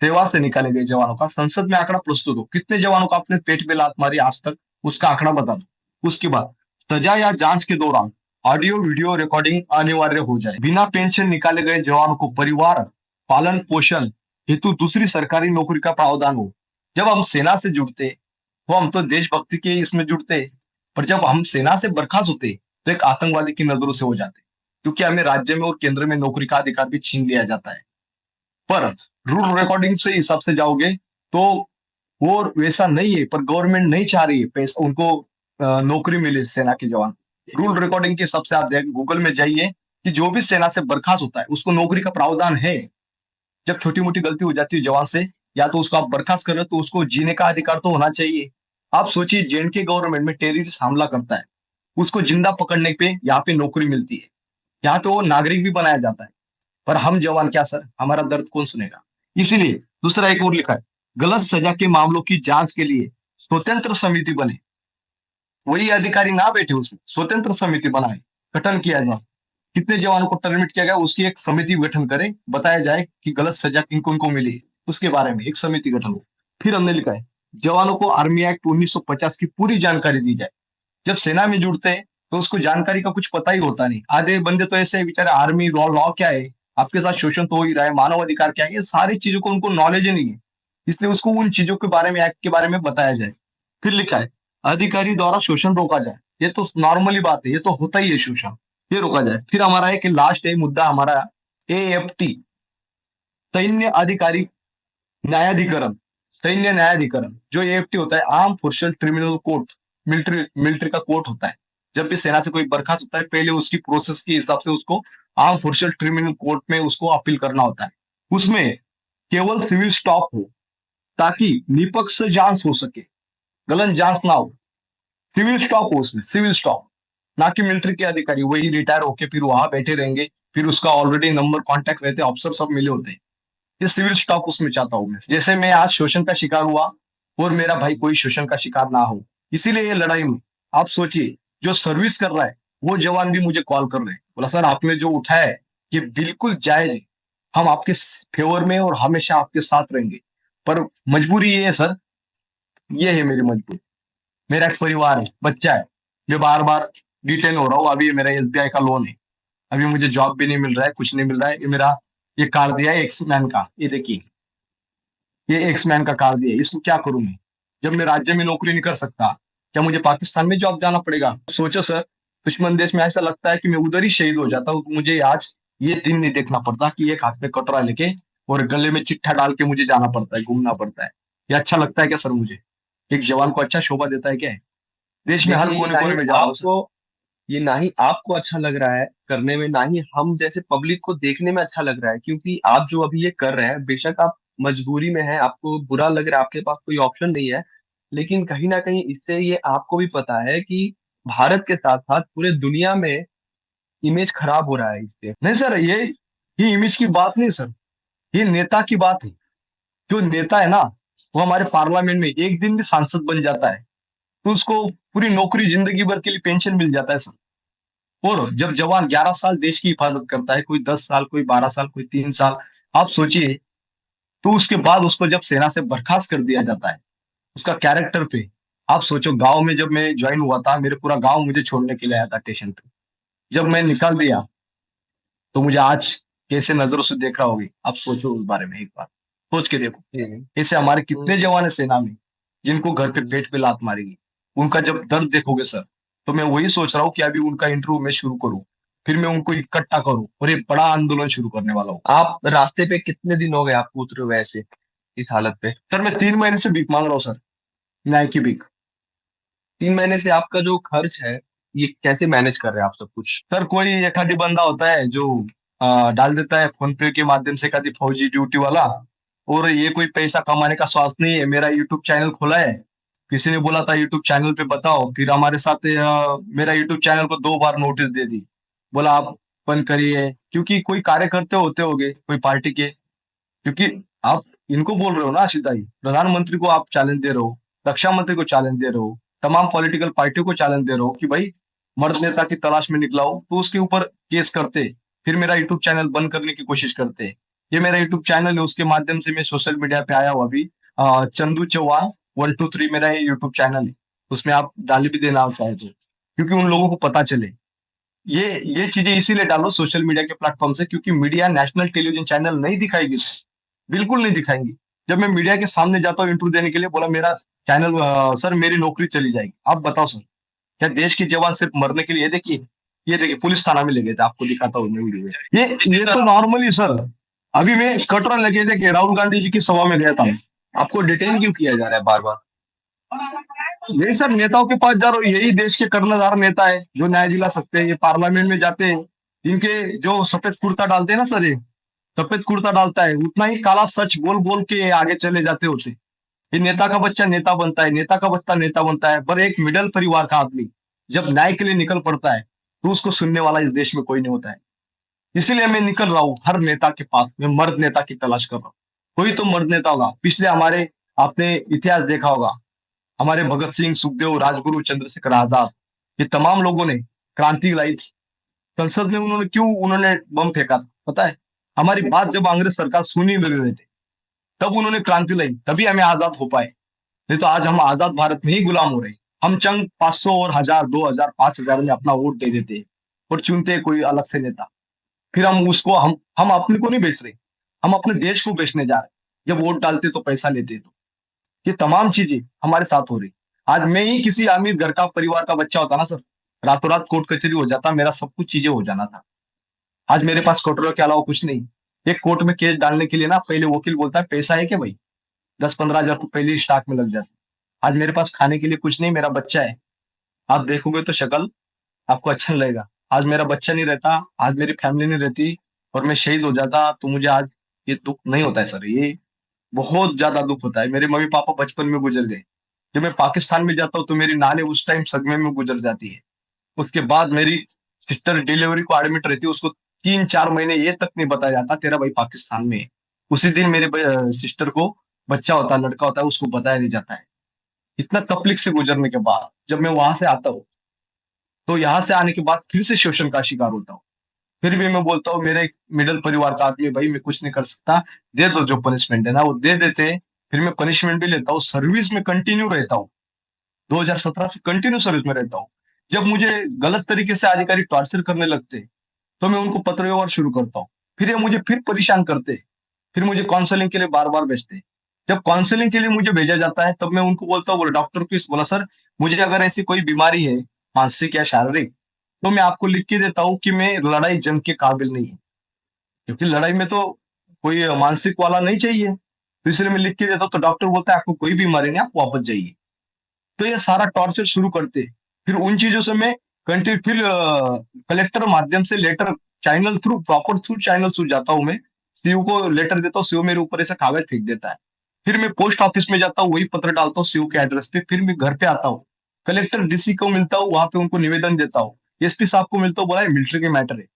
सेवा से निकाले गए जवानों का संसद में आंकड़ा प्रस्तुत हो, कितने जवानों का आपने पेट पे लात मारी आज तक, उसका आंकड़ा बता दो। उसके बाद सजा या जांच के दौरान ऑडियो वीडियो रिकॉर्डिंग अनिवार्य हो जाए। बिना पेंशन निकाले गए जवानों को परिवार पालन पोषण हेतु दूसरी सरकारी नौकरी का प्रावधान हो। जब हम सेना से जुड़ते, वो हम तो देशभक्ति के इसमें जुड़ते, पर जब हम सेना से बर्खास्त होते तो एक आतंकवादी की नजरों से हो जाते, क्योंकि हमें राज्य में और केंद्र में नौकरी का अधिकार भी छीन लिया जाता है। पर रूल रिकॉर्डिंग से हिसाब से जाओगे तो वो वैसा नहीं है, पर गवर्नमेंट नहीं चाह रही है पैसा उनको नौकरी मिले सेना के जवान। रूल रिकॉर्डिंग के हिसाब से आप देख गूगल में जाइए कि जो भी सेना से बर्खास्त होता है उसको नौकरी का प्रावधान है। जब छोटी मोटी गलती हो जाती है जवान से, या तो उसको आप बर्खास्त कर रहे हो तो उसको जीने का अधिकार तो होना चाहिए। आप सोचिए जेएनके गवर्नमेंट में टेररिस्ट हमला करता है, उसको जिंदा पकड़ने पे यहाँ पे नौकरी मिलती है, यहाँ पे वो नागरिक भी बनाया जाता है। पर हम जवान क्या सर, हमारा दर्द कौन सुनेगा। इसीलिए दूसरा एक और लिखा है, गलत सजा के मामलों की जांच के लिए स्वतंत्र समिति बने। वही अधिकारी ना बैठे उसमें, स्वतंत्र समिति बनाए, गठन किया जाए। कितने जवानों को टर्मिनेट किया गया उसकी एक समिति गठन करे, बताया जाए कि गलत सजा किन किन को मिली, उसके बारे में एक समिति गठन हो। फिर हमने लिखा है, जवानों को आर्मी एक्ट 1950 की पूरी जानकारी दी जाए। जब सेना में जुड़ते हैं तो उसको जानकारी का कुछ पता ही होता नहीं। आधे बंदे तो ऐसे बेचारे, आर्मी लॉ लॉ क्या है, आपके साथ शोषण तो हो ही रहा है, मानव अधिकार क्या है, ये सारी चीजों को उनको नॉलेज ही नहीं है। इसलिए उसको उन चीजों के बारे में, एक्ट के बारे में बताया जाए। फिर लिखा है, अधिकारी द्वारा शोषण रोका जाए। ये तो नॉर्मली बात है, ये तो होता ही है शोषण, ये रोका जाए। फिर हमारा है कि लास्ट है मुद्दा हमारा, एएफटी, सैन्य अधिकारी न्यायाधिकरण। सैन्य न्यायाधिकरण जो एएफटी होता है, arm forces tribunal court, military military का कोर्ट होता है। जब भी सेना से कोई बर्खास्त होता है, पहले उसकी प्रोसेस के हिसाब से उसको आर्म फोर्सेस ट्रिब्यूनल कोर्ट में उसको अपील करना होता है। उसमें केवल सिविल स्टॉप हो, ताकि निष्पक्ष जांच हो सके, गलत जांच ना हो। सिविल स्टॉप हो उसमें, सिविल स्टॉप, ना कि मिलिट्री के अधिकारी वही रिटायर होके फिर वहां बैठे रहेंगे, फिर उसका ऑलरेडी नंबर कॉन्टैक्ट रहते हैं, अफसर सब मिले होते हैं। ये सिविल स्टॉप उसमें चाहता हूं मैं, जैसे मैं आज शोषण का शिकार हुआ और मेरा भाई कोई शोषण का शिकार ना हो। इसीलिए ये लड़ाई में आप सोचिए, जो सर्विस कर रहा है वो जवान भी मुझे कॉल कर रहे हैं, बोला सर आपने जो उठाया है ये बिल्कुल जायज है, हम आपके फेवर में और हमेशा आपके साथ रहेंगे। पर मजबूरी ये है सर, ये है मेरी मजबूरी। मेरा एक परिवार है, बच्चा है, मैं बार बार डिटेन हो रहा हूँ। अभी मेरा एसबीआई का लोन है, अभी मुझे जॉब भी नहीं मिल रहा है, कुछ नहीं मिल रहा है। ये मेरा ये कार्ड दिया है एक्स मैन का, ये देखिए ये एक्स मैन का कार्ड दिया है, इसको क्या करूं मैं। जब मैं राज्य में नौकरी नहीं कर सकता, क्या मुझे पाकिस्तान में जॉब जाना पड़ेगा। सोचो सर, दुश्मन देश में ऐसा लगता है कि मैं उधर ही शहीद हो जाता हूँ, मुझे आज ये दिन नहीं देखना पड़ता कि एक हाथ में कटोरा लेके और गले में चिट्ठा डाल के मुझे जाना पड़ता है, घूमना पड़ता है। ये अच्छा लगता है क्या सर मुझे, एक जवान को अच्छा शोभा देता है क्या है। देश में हर देखिए, कोने कोने में जा रहा हूँ सर। ये ना ही आपको अच्छा लग रहा है करने में, ना ही हम जैसे पब्लिक को देखने में अच्छा लग रहा है, क्योंकि आप जो अभी ये कर रहे हैं, बेशक आप मजबूरी में हैं, आपको बुरा लग रहा है, आपके पास कोई ऑप्शन नहीं है, लेकिन कहीं ना कहीं इससे ये आपको भी पता है कि भारत के साथ साथ पूरे दुनिया में इमेज खराब हो रहा है इससे। नहीं सर, ये इमेज की बात नहीं सर, ये नेता की बात है। जो नेता है ना, वो हमारे पार्लियामेंट में एक दिन भी सांसद बन जाता है तो उसको पूरी नौकरी जिंदगी भर के लिए पेंशन मिल जाता है सर। और जब जवान 11 साल देश की हिफाजत करता है, कोई 10 साल, कोई 12 साल, कोई 3 साल, आप सोचिए, तो उसके बाद उसको जब सेना से बर्खास्त कर दिया जाता है, उसका कैरेक्टर पे आप सोचो। गांव में जब मैं ज्वाइन हुआ था, मेरे पूरा गांव मुझे छोड़ने के लिए आया था स्टेशन पे। जब मैं निकाल दिया तो मुझे आज कैसे नजरों से देख रहा होगी, आप सोचो उस बारे में एक बार, सोच के देखो। जी। ऐसे हमारे कितने जवान है सेना में जिनको घर पे हुँ, पेट पे लात मारेगी। उनका जब दर्द देखोगे सर, तो मैं वही सोच रहा हूँ कि अभी उनका इंटरव्यू मैं शुरू करूँ, फिर मैं उनको इकट्ठा करूँ और एक बड़ा आंदोलन शुरू करने वाला हूँ। आप रास्ते पे कितने दिन हो गए आपको उतरे हुए ऐसे, इस हालत पे? सर मैं 3 महीने से भीख मांग रहा हूँ सर, न्याय की भीख। 3 महीने से आपका जो खर्च है, ये कैसे मैनेज कर रहे हैं आप सब कुछ? सर कोई एक आधी बंदा होता है जो डाल देता है फोन पे के माध्यम से, कभी फौजी ड्यूटी वाला। और ये कोई पैसा कमाने का स्वार्थ नहीं है, मेरा यूट्यूब चैनल खोला है, किसी ने बोला था यूट्यूब चैनल पे बताओ, फिर हमारे साथ मेरा यूट्यूब चैनल को 2 बार नोटिस दे दी, बोला आप बंद करिए, क्योंकि कोई कार्यकर्ता होते होंगे कोई पार्टी के, क्योंकि आप इनको बोल रहे हो ना सीधा ही, प्रधानमंत्री को आप चैलेंज दे रहे हो, रक्षा मंत्री को चैलेंज दे रहे हो, तमाम पॉलिटिकल पार्टियों को चैलेंज दे रहे हो कि भाई मर्द नेता की तलाश में निकला हो, तो उसके ऊपर केस करते, फिर मेरा यूट्यूब चैनल बंद करने की कोशिश करते। ये मेरा यूट्यूब चैनल है, उसके माध्यम से मैं सोशल मीडिया पे आया हूँ अभी। चंदू चौहान 123 मेरा ये यूट्यूब चैनल है, उसमें आप डाली भी देना चाहे तो, क्योंकि उन लोगों को पता चले। ये चीजें इसीलिए डालो सोशल मीडिया के प्लेटफॉर्म से, क्योंकि मीडिया नेशनल टेलीविजन चैनल नहीं दिखाएगी, बिल्कुल नहीं दिखाएंगी। जब मैं मीडिया के सामने जाता हूँ इंटरव्यू देने के लिए, बोला मेरा चैनल सर मेरी नौकरी चली जाएगी। आप बताओ सर, क्या देश के जवान सिर्फ मरने के लिए? ये देखिए पुलिस थाना में ले गए थे, आपको दिखाता हूँ मैं वीडियो में। ये तो नॉर्मली सर, अभी मैं कटरा लगे थे कि राहुल गांधी जी की सभा में गया था। आपको डिटेन क्यों किया जा रहा है बार-बार? यही सब नेताओं के पास जा रहा हूँ, यही देश के कर्णधार नेता है जो न्याय दिला सकते हैं। ये पार्लियामेंट में जाते हैं, इनके जो सफेद कुर्ता डालते हैं ना सर, ये सफेद कुर्ता डालता है, उतना ही काला सच बोल बोल के आगे चले जाते होते। ये नेता का बच्चा नेता बनता है, नेता का बच्चा नेता बनता है, पर एक मिडिल परिवार का आदमी जब न्याय के लिए निकल पड़ता है, तो उसको सुनने वाला इस देश में कोई नहीं होता है। इसीलिए मैं निकल रहा हूँ हर नेता के पास, मैं मर्द नेता की तलाश कर रहा हूँ। कोई तो मर्द नेता होगा, पिछले हमारे आपने इतिहास देखा होगा, हमारे भगत सिंह, सुखदेव, राजगुरु, चंद्रशेखर आजाद, ये तमाम लोगों ने क्रांति लाई थी। संसद में उन्होंने बम फेंका था, पता है? हमारी बात जब अंग्रेज सरकार सुनी लग रहे थे, तब उन्होंने क्रांति लाई, तभी हमें आजाद हो पाए। नहीं तो आज हम आजाद भारत में ही गुलाम हो रहे हैं। हम चंद 500 और 1000, 2000, 5000 में अपना वोट दे देते हैं और चुनते हैं कोई अलग से नेता। फिर हम उसको हम अपने को नहीं बेच रहे, हम अपने देश को बेचने जा रहे हैं। जब वोट डालते तो पैसा लेते, तो ये तमाम चीजें हमारे साथ हो रही। आज मैं ही किसी अमीर घर का परिवार का बच्चा होता ना सर, रातों रात कोर्ट कचहरी हो जाता, मेरा सब कुछ चीजें हो जाना था। आज मेरे पास कटोरे के अलावा कुछ नहीं। एक कोर्ट में केस डालने के लिए ना पहले वकील बोलता है पैसा है क्या भाई, 10-15 हजार तो पहले ही स्टॉक में लग जाते। आज मेरे पास खाने के लिए कुछ नहीं, मेरा बच्चा है। आप देखोगे तो शक्ल आपको अच्छा नहीं लगेगा। आज मेरा बच्चा नहीं रहता, आज मेरी फैमिली नहीं रहती और मैं शहीद हो जाता, तो मुझे आज ये दुख नहीं होता है सर, ये बहुत ज्यादा दुख होता है। मेरे मम्मी पापा बचपन में गुजर गए। जब मैं पाकिस्तान में जाता हूँ तो मेरी नानी उस टाइम सदमे में गुजर जाती है। उसके बाद मेरी सिस्टर डिलीवरी को एडमिट रहती है, उसको 3-4 महीने ये तक नहीं बताया जाता तेरा भाई पाकिस्तान में है। उसी दिन मेरे सिस्टर को बच्चा होता है, लड़का होता है, उसको बताया नहीं जाता है। इतना तकलीफ से गुजरने के बाद जब मैं वहां से आता हूँ, तो यहाँ से आने के बाद फिर से शोषण का शिकार होता हूँ। फिर भी मैं बोलता हूँ मेरे एक मिडिल परिवार का आदमी है, भाई मैं कुछ नहीं कर सकता, दे दो जो पनिशमेंट है ना, वो दे देते हैं। फिर मैं पनिशमेंट भी लेता हूँ, सर्विस में कंटिन्यू रहता हूँ। 2017 से कंटिन्यू सर्विस में रहता हूँ। जब मुझे गलत तरीके से अधिकारी टॉर्चर करने लगते, तो मैं उनको पत्र व्यवहार शुरू करता हूँ। फिर ये मुझे फिर परेशान करते, फिर मुझे काउंसलिंग के लिए बार बार भेजते। जब काउंसलिंग के लिए मुझे भेजा जाता है, तब मैं उनको बोलता हूँ, बोला डॉक्टर को बोला सर मुझे अगर ऐसी कोई बीमारी है, मानसिक या शारीरिक, तो मैं आपको लिख के देता हूँ कि मैं लड़ाई जंग के काबिल नहीं है, क्योंकि लड़ाई में तो कोई मानसिक वाला नहीं चाहिए, तो इसलिए मैं लिख के देता हूँ। तो डॉक्टर बोलता है आपको कोई बीमारी नहीं, आप वापस जाइए। तो ये सारा टॉर्चर शुरू करते। फिर उन चीजों से मैं कंटिन्यू, फिर कलेक्टर माध्यम से letter, channel through, proper through channel through जाता हूँ मैं, सीओ को लेटर देता हूँ, सीओ मेरे ऊपर ऐसा कागज फेंक देता है। फिर मैं पोस्ट ऑफिस में जाता हूँ, वही पत्र डालता हूँ सीओ के एड्रेस पे। फिर मैं घर पे आता हूँ, कलेक्टर डीसी को मिलता हूँ, वहां पे उनको निवेदन देता हूँ। एसपी साहब को मिलता हूँ, बोला मिलिट्री के मैटर है।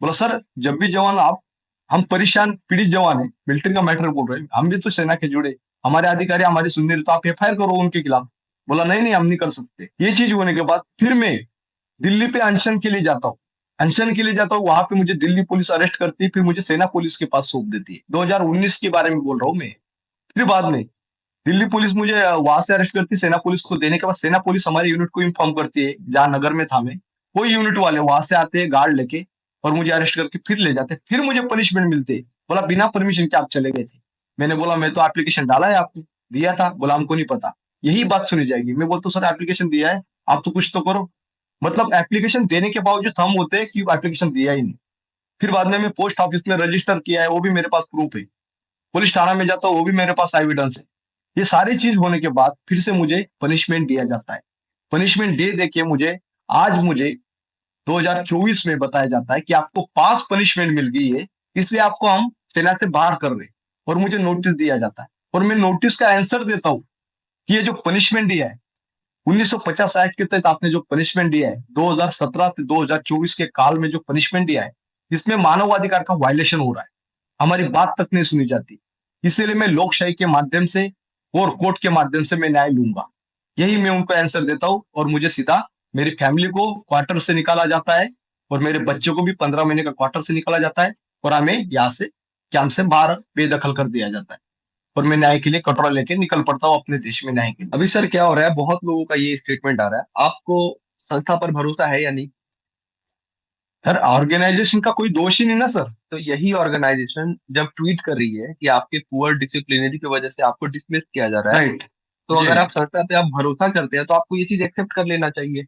बोला सर जब भी जवान आप, हम परेशान पीड़ित जवान है, मिलिट्री का मैटर बोल रहे हैं, हम भी तो सेना के जुड़े, हमारे अधिकारी हमारी सुन नहीं रहे, तो आप एफआईआर करो उनके खिलाफ। बोला नहीं नहीं हम नहीं कर सकते। ये चीज होने के बाद फिर मैं दिल्ली पे अनशन के लिए जाता हूँ। अनशन के लिए जाता हूँ, वहां पे मुझे दिल्ली पुलिस अरेस्ट करती है, फिर मुझे सेना पुलिस के पास सौंप देती है। 2019 के बारे में बोल रहा हूँ मैं। फिर बाद में दिल्ली पुलिस मुझे वहां से अरेस्ट करती है, सेना पुलिस को देने के बाद सेना पुलिस हमारे यूनिट को इन्फॉर्म करती है, जहां नगर में था मैं, कोई यूनिट वाले वहां से आते हैं गार्ड लेके, और मुझे अरेस्ट करके फिर ले जाते, फिर मुझे पनिशमेंट मिलते। बोला बिना परमिशन के आप चले गए थे। मैंने बोला मैं तो एप्लीकेशन डाला है आपको, दिया था। बोला हमको नहीं पता। यही बात सुनी जाएगी। मैं बोलता हूँ सर एप्लीकेशन दिया है, आप तो कुछ तो करो। मतलब एप्लीकेशन देने के बावजूद हम होते हैं कि एप्लीकेशन दिया ही नहीं। फिर बाद में मैं पोस्ट ऑफिस में रजिस्टर किया है, वो भी मेरे पास प्रूफ है। पुलिस थाना में जाता हूँ, वो भी मेरे पास एविडेंस है। ये सारी चीज होने के बाद फिर से मुझे पनिशमेंट दिया जाता है। पनिशमेंट दे दे के मुझे 2024 में बताया जाता है कि आपको 5 पनिशमेंट मिल गई है, इसलिए आपको हम सेना से बाहर कर रहे हैं। और मुझे नोटिस दिया जाता है और मैं नोटिस का आंसर देता हूँ कि ये जो पनिशमेंट दिया है 1950 एक्ट के तहत आपने जो पनिशमेंट दिया है 2017 से 2024 के काल में जो पनिशमेंट दिया है, इसमें मानवाधिकार का वायलेशन हो रहा है। हमारी बात तक नहीं सुनी जाती। इसीलिए मैं लोकशाही के माध्यम से और कोर्ट के माध्यम से मैं न्याय लूंगा। यही मैं उनको आंसर देता हूँ और मुझे सीधा मेरी फैमिली को क्वार्टर से निकाला जाता है और मेरे बच्चों को भी 15 महीने का क्वार्टर से निकाला जाता है और हमें यहाँ से कैंप से बाहर बेदखल कर दिया जाता है। और मैं न्याय के लिए कटोरा लेके निकल पड़ता हूँ अपने देश में न्याय के लिए। अभी सर क्या हो रहा है, बहुत लोगों का ये स्टेटमेंट आ रहा है, आपको संस्था पर भरोसा है या नहीं? सर ऑर्गेनाइजेशन का कोई दोष ही नहीं ना सर। तो यही ऑर्गेनाइजेशन जब ट्वीट कर रही है कि आपके पुअर डिसिप्लिनरी की वजह से आपको डिसमिस किया जा रहा है, राइट। तो जी। अगर आप संस्था पे आप भरोसा करते हैं तो आपको ये चीज एक्सेप्ट कर लेना चाहिए।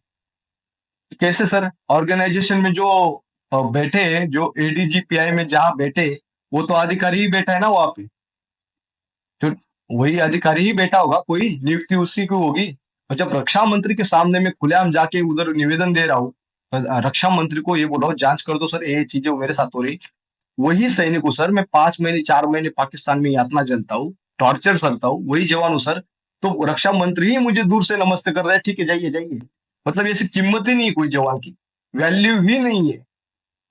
कैसे सर? ऑर्गेनाइजेशन में जो बैठे हैं, जो एडीजीपीआई में जहाँ बैठे, वो तो अधिकारी ही बैठा है ना वहां पे। जो वही अधिकारी ही बैठा होगा, कोई नियुक्ति उसी की होगी। और जब रक्षा मंत्री के सामने मैं खुलेआम जाके उधर निवेदन दे रहा हूँ, रक्षा मंत्री को ये बोल रहा हूँ जांच कर दो सर, ये चीजें मेरे साथ हो रही। वही सैनिक हूँ सर मैं, 5 महीने 4 महीने पाकिस्तान में यातना झेलता हूँ, टॉर्चर करता हूँ, वही जवान हूँ सर। तो रक्षा मंत्री ही मुझे दूर से नमस्ते कर रहे हैं, ठीक है जाइए जाइए। मतलब ऐसी कीमत ही नहीं है कोई जवान की, वैल्यू ही नहीं है।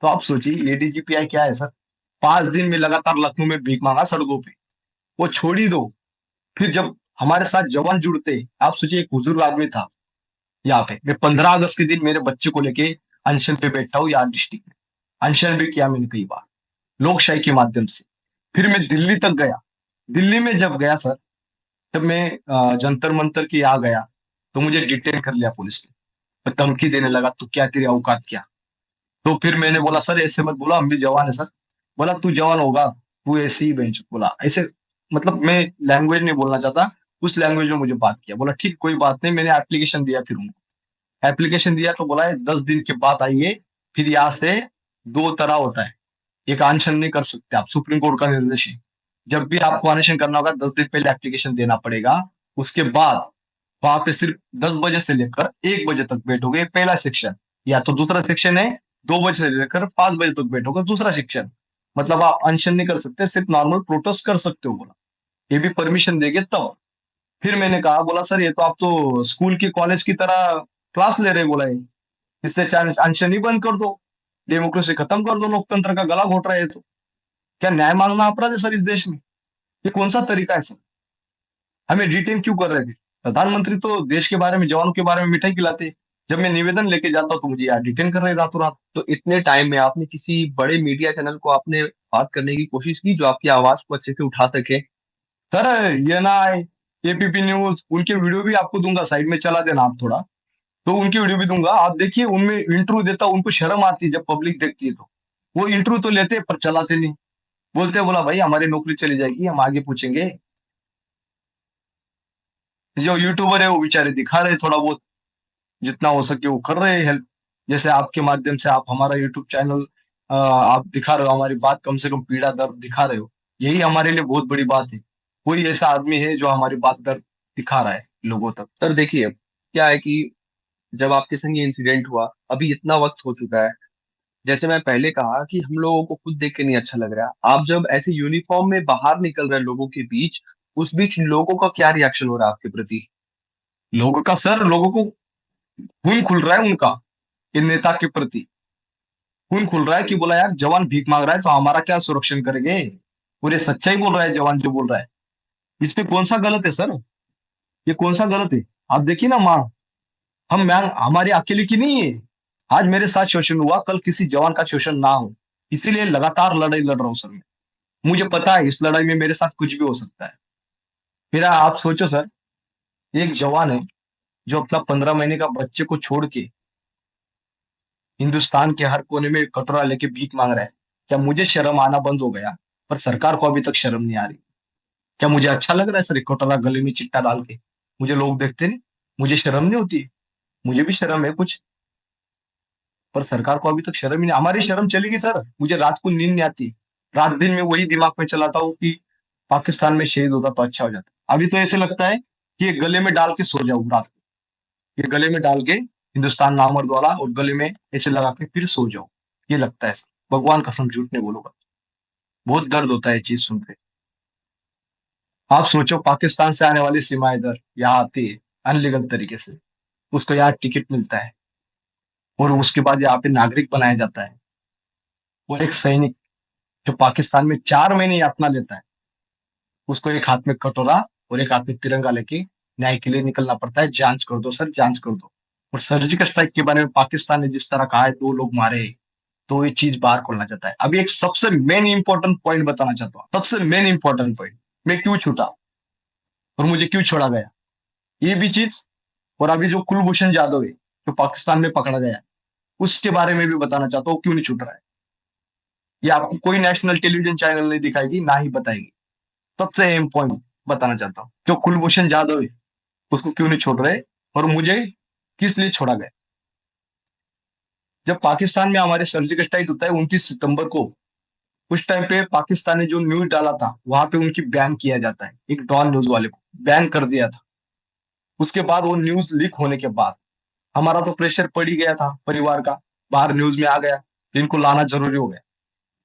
तो आप सोचिए एडीजीपीआई क्या है सर। 5 दिन में लगातार लखनऊ में भीख मांगा सड़कों पे, वो छोड़ ही दो। फिर जब हमारे साथ जवान जुड़ते, आप सोचिए एक बुजुर्ग आदमी था यहाँ पे, मैं 15 अगस्त के दिन मेरे बच्चे को लेके अनशन पे बैठा हूँ यार डिस्ट्रिक्ट में। अनशन भी किया मैंने कई बार लोकशाही के माध्यम से। फिर मैं दिल्ली तक गया। दिल्ली में जब गया सर, तब मैं जंतर मंतर के यहाँ गया, तो मुझे डिटेन कर लिया पुलिस ने और धमकी देने लगा, तू क्या, तेरी औकात क्या। तो फिर मैंने बोला सर ऐसे मत बोला, हम भी जवान है सर। बोला तू जवान होगा, तू ऐसे ही बेंच बोला ऐसे। मतलब मैं लैंग्वेज नहीं बोलना चाहता, उस लैंग्वेज में मुझे बात किया। बोला ठीक कोई बात नहीं। मैंने एप्लीकेशन दिया, फिर उनको एप्लीकेशन दिया तो बोला 10 दिन के बाद आइए। फिर यहाँ से दो तरह होता है, एक अनशन नहीं कर सकते आप, सुप्रीम कोर्ट का निर्देश है। जब भी आपको अनशन करना होगा 10 दिन पहले एप्लीकेशन देना पड़ेगा। उसके बाद वहां पे सिर्फ 10 बजे से लेकर 1 बजे तक बैठोगे, पहला सेक्शन। या तो दूसरा सेक्शन है, 2 बजे से लेकर 5 बजे तक बैठोगे, दूसरा सेक्शन। मतलब आप अनशन नहीं कर सकते, सिर्फ नॉर्मल प्रोटेस्ट कर सकते हो। बोला ये भी परमिशन देंगे तब। फिर मैंने कहा, बोला सर ये तो आप तो स्कूल की कॉलेज की तरह क्लास ले रहे, बोला ये इससे अनशन ही बंद कर दो, डेमोक्रेसी खत्म कर दो, लोकतंत्र का गला घोट रहे हैं। तो क्या न्याय मांगना अपराध है सर इस देश में? ये कौन सा तरीका है सर? हमें डिटेन क्यों कर रहे थे? प्रधानमंत्री तो देश के बारे में, जवानों के बारे में मिठाई खिलाते। जब मैं निवेदन लेके जाता हूँ तो मुझे यार डिटेन कर रहे रातों रात। तो इतने टाइम में आपने किसी बड़े मीडिया चैनल को आपने बात करने की कोशिश की जो आपकी आवाज को अच्छे से उठा सके? सर ये ना एपीपी न्यूज, उनके वीडियो भी आपको दूंगा, साइड में चला देना आप थोड़ा। तो उनकी वीडियो भी दूंगा, आप देखिए। उनमें इंटरव्यू देता हूं, उनको शर्म आती है जब पब्लिक देखती है तो। वो इंटरव्यू तो लेते हैं पर चलाते नहीं। बोलते हैं बोला भाई हमारी नौकरी चली जाएगी, हम आगे पूछेंगे। जो यूट्यूबर है वो बेचारे दिखा रहे थोड़ा बहुत, जितना हो सके वो कर रहे हैं हेल्प। जैसे आपके माध्यम से आप हमारा यूट्यूब चैनल आप दिखा रहे हो, हमारी बात कम से कम पीड़ा दर्द दिखा रहे हो, यही हमारे लिए बहुत बड़ी बात है। कोई ऐसा आदमी है जो हमारी बात दर्द दिखा रहा है लोगों तक। सर देखिए, क्या है कि जब आपके संग ये इंसिडेंट हुआ, अभी इतना वक्त हो चुका है। जैसे मैं पहले कहा कि हम लोगों को खुद देख के नहीं अच्छा लग रहा, आप जब ऐसे यूनिफॉर्म में बाहर निकल रहे हैं लोगों के बीच, उस बीच लोगों का क्या रिएक्शन हो रहा है आपके प्रति? लोगों का सर, लोगों को खून खुल रहा है उनका, इन नेता के प्रति खून खुल रहा है कि बोला यार जवान भीख मांग रहा है तो हमारा क्या सुरक्षण करेंगे। पूरे सच्चाई बोल रहा है जवान जो बोल रहा है। इसमें कौन सा गलत है सर? ये कौन सा गलत है? आप देखिए ना माँ, हम मैं हमारे अकेले की नहीं है। आज मेरे साथ शोषण हुआ, कल किसी जवान का शोषण ना हो, इसीलिए लगातार लड़ाई लड़ रहा हूँ सर मैं। मुझे पता है इस लड़ाई में मेरे साथ कुछ भी हो सकता है। मेरा आप सोचो सर, एक जवान है जो अपना 15 महीने का बच्चे को छोड़ के हिंदुस्तान के हर कोने में कटोरा लेके भीख मांग रहा है। क्या मुझे शर्म आना बंद हो गया? पर सरकार को अभी तक शर्म नहीं आ रही। क्या मुझे अच्छा लग रहा है सर एक कटोरा गले में चिट्टा डाल के? मुझे लोग देखते नहीं, मुझे शर्म नहीं होती? मुझे भी शर्म है कुछ, पर सरकार को अभी तक शर्म ही नहीं। हमारी शर्म चलेगी सर, मुझे रात को नींद नहीं आती। रात दिन में वही दिमाग में चलाता हूँ कि पाकिस्तान में शहीद होता तो अच्छा हो जाता। अभी तो ऐसे लगता है कि ये गले में डाल के सो जाऊं रात को, ये गले में डाल के हिंदुस्तान नामर्द वाला और गले में ऐसे लगा के फिर सो जाऊं। ये लगता है सर, भगवान कसम झूठ नहीं बोलूंगा। बहुत दर्द होता है ये चीज सुन के। आप सोचो पाकिस्तान से आने वाली सीमा इधर यहाँ आती है अनलीगल तरीके से, उसको यहाँ टिकट मिलता है और उसके बाद यहाँ पे नागरिक बनाया जाता है। और एक सैनिक जो पाकिस्तान में 4 महीने यातना लेता है, उसको एक हाथ में कटोरा और एक हाथ में तिरंगा लेके न्याय के लिए निकलना पड़ता है। जांच कर दो सर, जांच कर दो। और सर्जिकल स्ट्राइक के बारे में पाकिस्तान ने जिस तरह कहा है 2 लोग मारे, तो ये चीज बाहर खोलना चाहता है। अभी एक सबसे मेन इंपॉर्टेंट पॉइंट बताना चाहता हूँ, सबसे मेन इंपॉर्टेंट पॉइंट, मैं क्यों छूटा और मुझे क्यों छोड़ा गया, ये भी चीज। और अभी जो कुलभूषण जाधव है जो पाकिस्तान में पकड़ा गया है, उसके बारे में भी बताना चाहता हूँ क्यों नहीं छूट रहा है। ये आपको कोई नेशनल टेलीविजन चैनल नहीं दिखाएगी, ना ही बताएगी। सबसे अहम पॉइंट बताना चाहता हूँ, जो कुलभूषण जाधव है उसको क्यों नहीं छोड़ रहे और मुझे किस लिए छोड़ा गया। जब पाकिस्तान में हमारे सर्जिकल स्ट्राइक होता है 29 सितंबर को, उस टाइम पे पाकिस्तान ने जो न्यूज डाला था वहां पे उनकी बैन किया जाता है, एक डॉन न्यूज वाले को बैन कर दिया था। उसके बाद वो न्यूज लीक होने के बाद हमारा तो प्रेशर पड़ ही गया था परिवार का, बाहर न्यूज में आ गया कि इनको लाना जरूरी हो गया।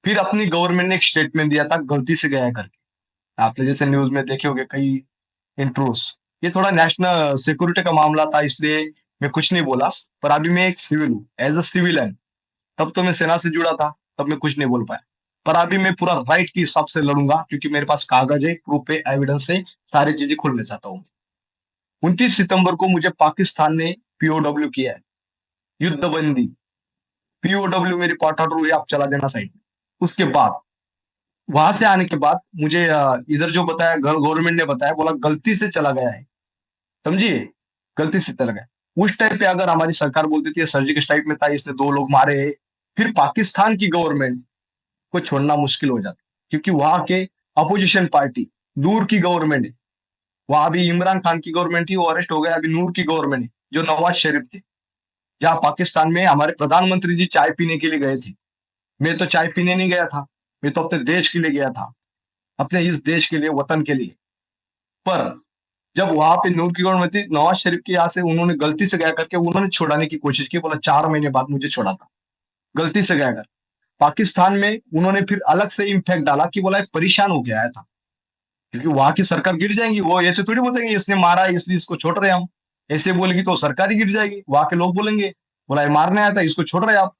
फिर अपनी गवर्नमेंट ने एक स्टेटमेंट दिया था गलती से गया करके, आपने जैसे न्यूज में देखे होंगे कई इंट्रूस। ये थोड़ा नेशनल सिक्योरिटी का मामला था इसलिए मैं कुछ नहीं बोला। पर अभी मैं एक सिविल हूँ, एज अ सिविलियन। तब तो मैं सेना से जुड़ा था, तब मैं कुछ नहीं बोल पाया। पर अभी मैं पूरा राइट के हिसाब से लड़ूंगा क्योंकि मेरे पास कागज है, प्रूफ है, एविडेंस है, सारी चीजें खोलना चाहता हूँ। 29 सितंबर को मुझे पाकिस्तान ने पीओडब्ल्यू किया है, युद्धबंदी। पीओडब्ल्यू मेरी पार्ट ऑर्डर हुई, आप चला देना साइड में। उसके बाद वहां से आने के बाद मुझे इधर जो बताया गवर्नमेंट ने बताया, बोला गलती से चला गया है, समझिए, गलती से चला गया। उस टाइम पे अगर हमारी सरकार बोलती थी सर्जिकल स्ट्राइक में था इसने 2 लोग मारे हैं, फिर पाकिस्तान की गवर्नमेंट को छोड़ना मुश्किल हो जाता, क्योंकि वहां के अपोजिशन पार्टी नूर की गवर्नमेंट है। वहां अभी इमरान खान की गवर्नमेंट थी, वो अरेस्ट हो गया। अभी नूर की गवर्नमेंट है जो नवाज शरीफ थे। जहाँ पाकिस्तान में हमारे प्रधानमंत्री जी चाय पीने के लिए गए थे, मैं तो चाय पीने नहीं गया था, मैं तो अपने देश के लिए गया था, अपने इस देश के लिए, वतन के लिए। पर जब वहां पे नूर की गवर्नमेंट थी, नवाज शरीफ के यहाँ से उन्होंने गलती से गया करके उन्होंने छुड़ाने की कोशिश की, बोला 4 महीने बाद मुझे छोड़ा था, गलती से गया कर। पाकिस्तान में उन्होंने फिर अलग से इम्पैक्ट डाला कि बोला परेशान हो गया आया था, क्योंकि वहां की सरकार गिर जाएंगी। वो ऐसे थोड़ी बोलेंगे इसने मारा है इसलिए इसको छोड़ रहे हैं हम, ऐसे बोलेगी तो सरकार ही गिर जाएगी। वहां के लोग बोलेंगे बोला ये मारने आया था इसको छोड़ रहे हैं आप,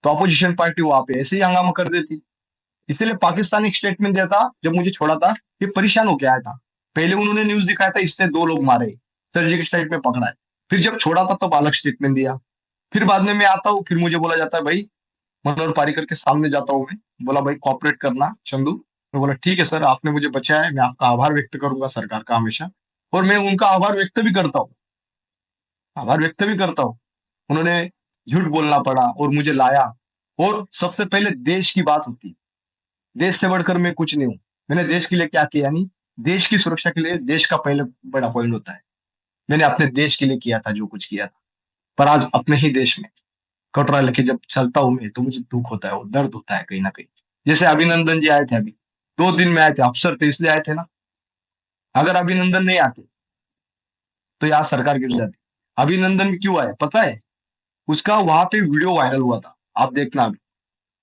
तो अपोजिशन पार्टी वहां पे ऐसे ही हंगामा कर देती। इसलिए पाकिस्तान एक स्टेटमेंट दिया था जब मुझे छोड़ा था, ये परेशान हो गया आया था। पहले उन्होंने न्यूज दिखाया था इसने 2 लोग मारे, सर्जिकल स्ट्राइक में पकड़ा है। फिर जब छोड़ा था तब अलग स्टेटमेंट दिया। फिर बाद में मैं आता हूँ, फिर मुझे बोला जाता है भाई, मनोहर पारिकर के सामने जाता हूँ मैं, बोला भाई कॉपरेट करना चंदू। मैं बोला ठीक है सर, आपने मुझे बचाया है, मैं आपका आभार व्यक्त करूंगा सरकार का हमेशा। और मैं उनका आभार व्यक्त भी करता हूँ, आभार व्यक्त भी करता हूँ। उन्होंने झूठ बोलना पड़ा और मुझे लाया। और सबसे पहले देश की बात होती है, देश से बढ़कर मैं कुछ नहीं हूँ। मैंने देश के लिए क्या किया नहीं, देश की सुरक्षा के लिए देश का पहले बड़ा पॉइंट होता है। मैंने अपने देश के लिए किया था जो कुछ किया था। पर आज अपने ही देश में कटोरा लेके जब चलता हूं मैं, तो मुझे दुख होता है और दर्द होता है कहीं ना कहीं। जैसे अभिनंदन जी आए थे अभी, 2 दिन में आए थे, अफसर थे इसलिए आए थे ना। अगर अभिनंदन नहीं आते तो यहाँ सरकार गिर जाती। अभिनंदन भी क्यों आए पता है? उसका वहां पे वीडियो वायरल हुआ था, आप देखना अभी।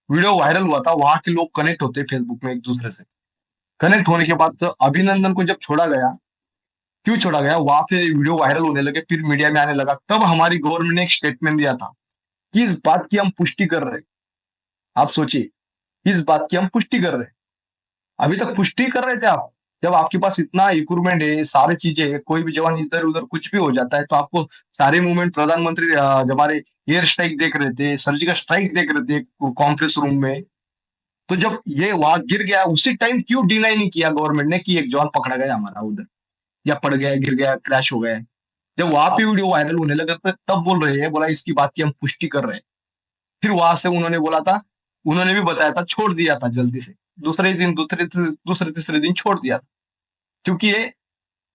वीडियो वायरल हुआ था, वहां के लोग कनेक्ट होते फेसबुक में एक दूसरे से। कनेक्ट होने के बाद तो अभिनंदन को जब छोड़ा गया, क्यों छोड़ा गया, वहां पे वीडियो वायरल होने लगे, फिर मीडिया में आने लगा, तब हमारी गवर्नमेंट ने एक स्टेटमेंट दिया था कि इस बात की हम पुष्टि कर रहे हैं। आप सोचिए, इस बात की हम पुष्टि कर रहे हैं। अभी तक पुष्टि कर रहे थे आप, जब आपके पास इतना इक्विपमेंट है, सारी चीजें है, कोई भी जवान इधर उधर कुछ भी हो जाता है तो आपको सारे मूवमेंट प्रधानमंत्री जब हमारे एयर स्ट्राइक देख रहे थे, सर्जिकल स्ट्राइक देख रहे थे कॉन्फ्रेंस रूम में, तो जब ये वहां गिर गया उसी टाइम क्यों डिनाई नहीं किया गवर्नमेंट ने कि एक जवान पकड़ा गया हमारा उधर, या पड़ गया, गिर गया, क्रैश हो गया। जब वहां पे वीडियो वायरल होने लगा तो तब बोल रहे हैं, बोला इसकी बात की हम पुष्टि कर रहे हैं। फिर वहां से उन्होंने बोला था, उन्होंने भी बताया था, छोड़ दिया था जल्दी से, दूसरे तीसरे दिन छोड़ दिया था, क्योंकि ये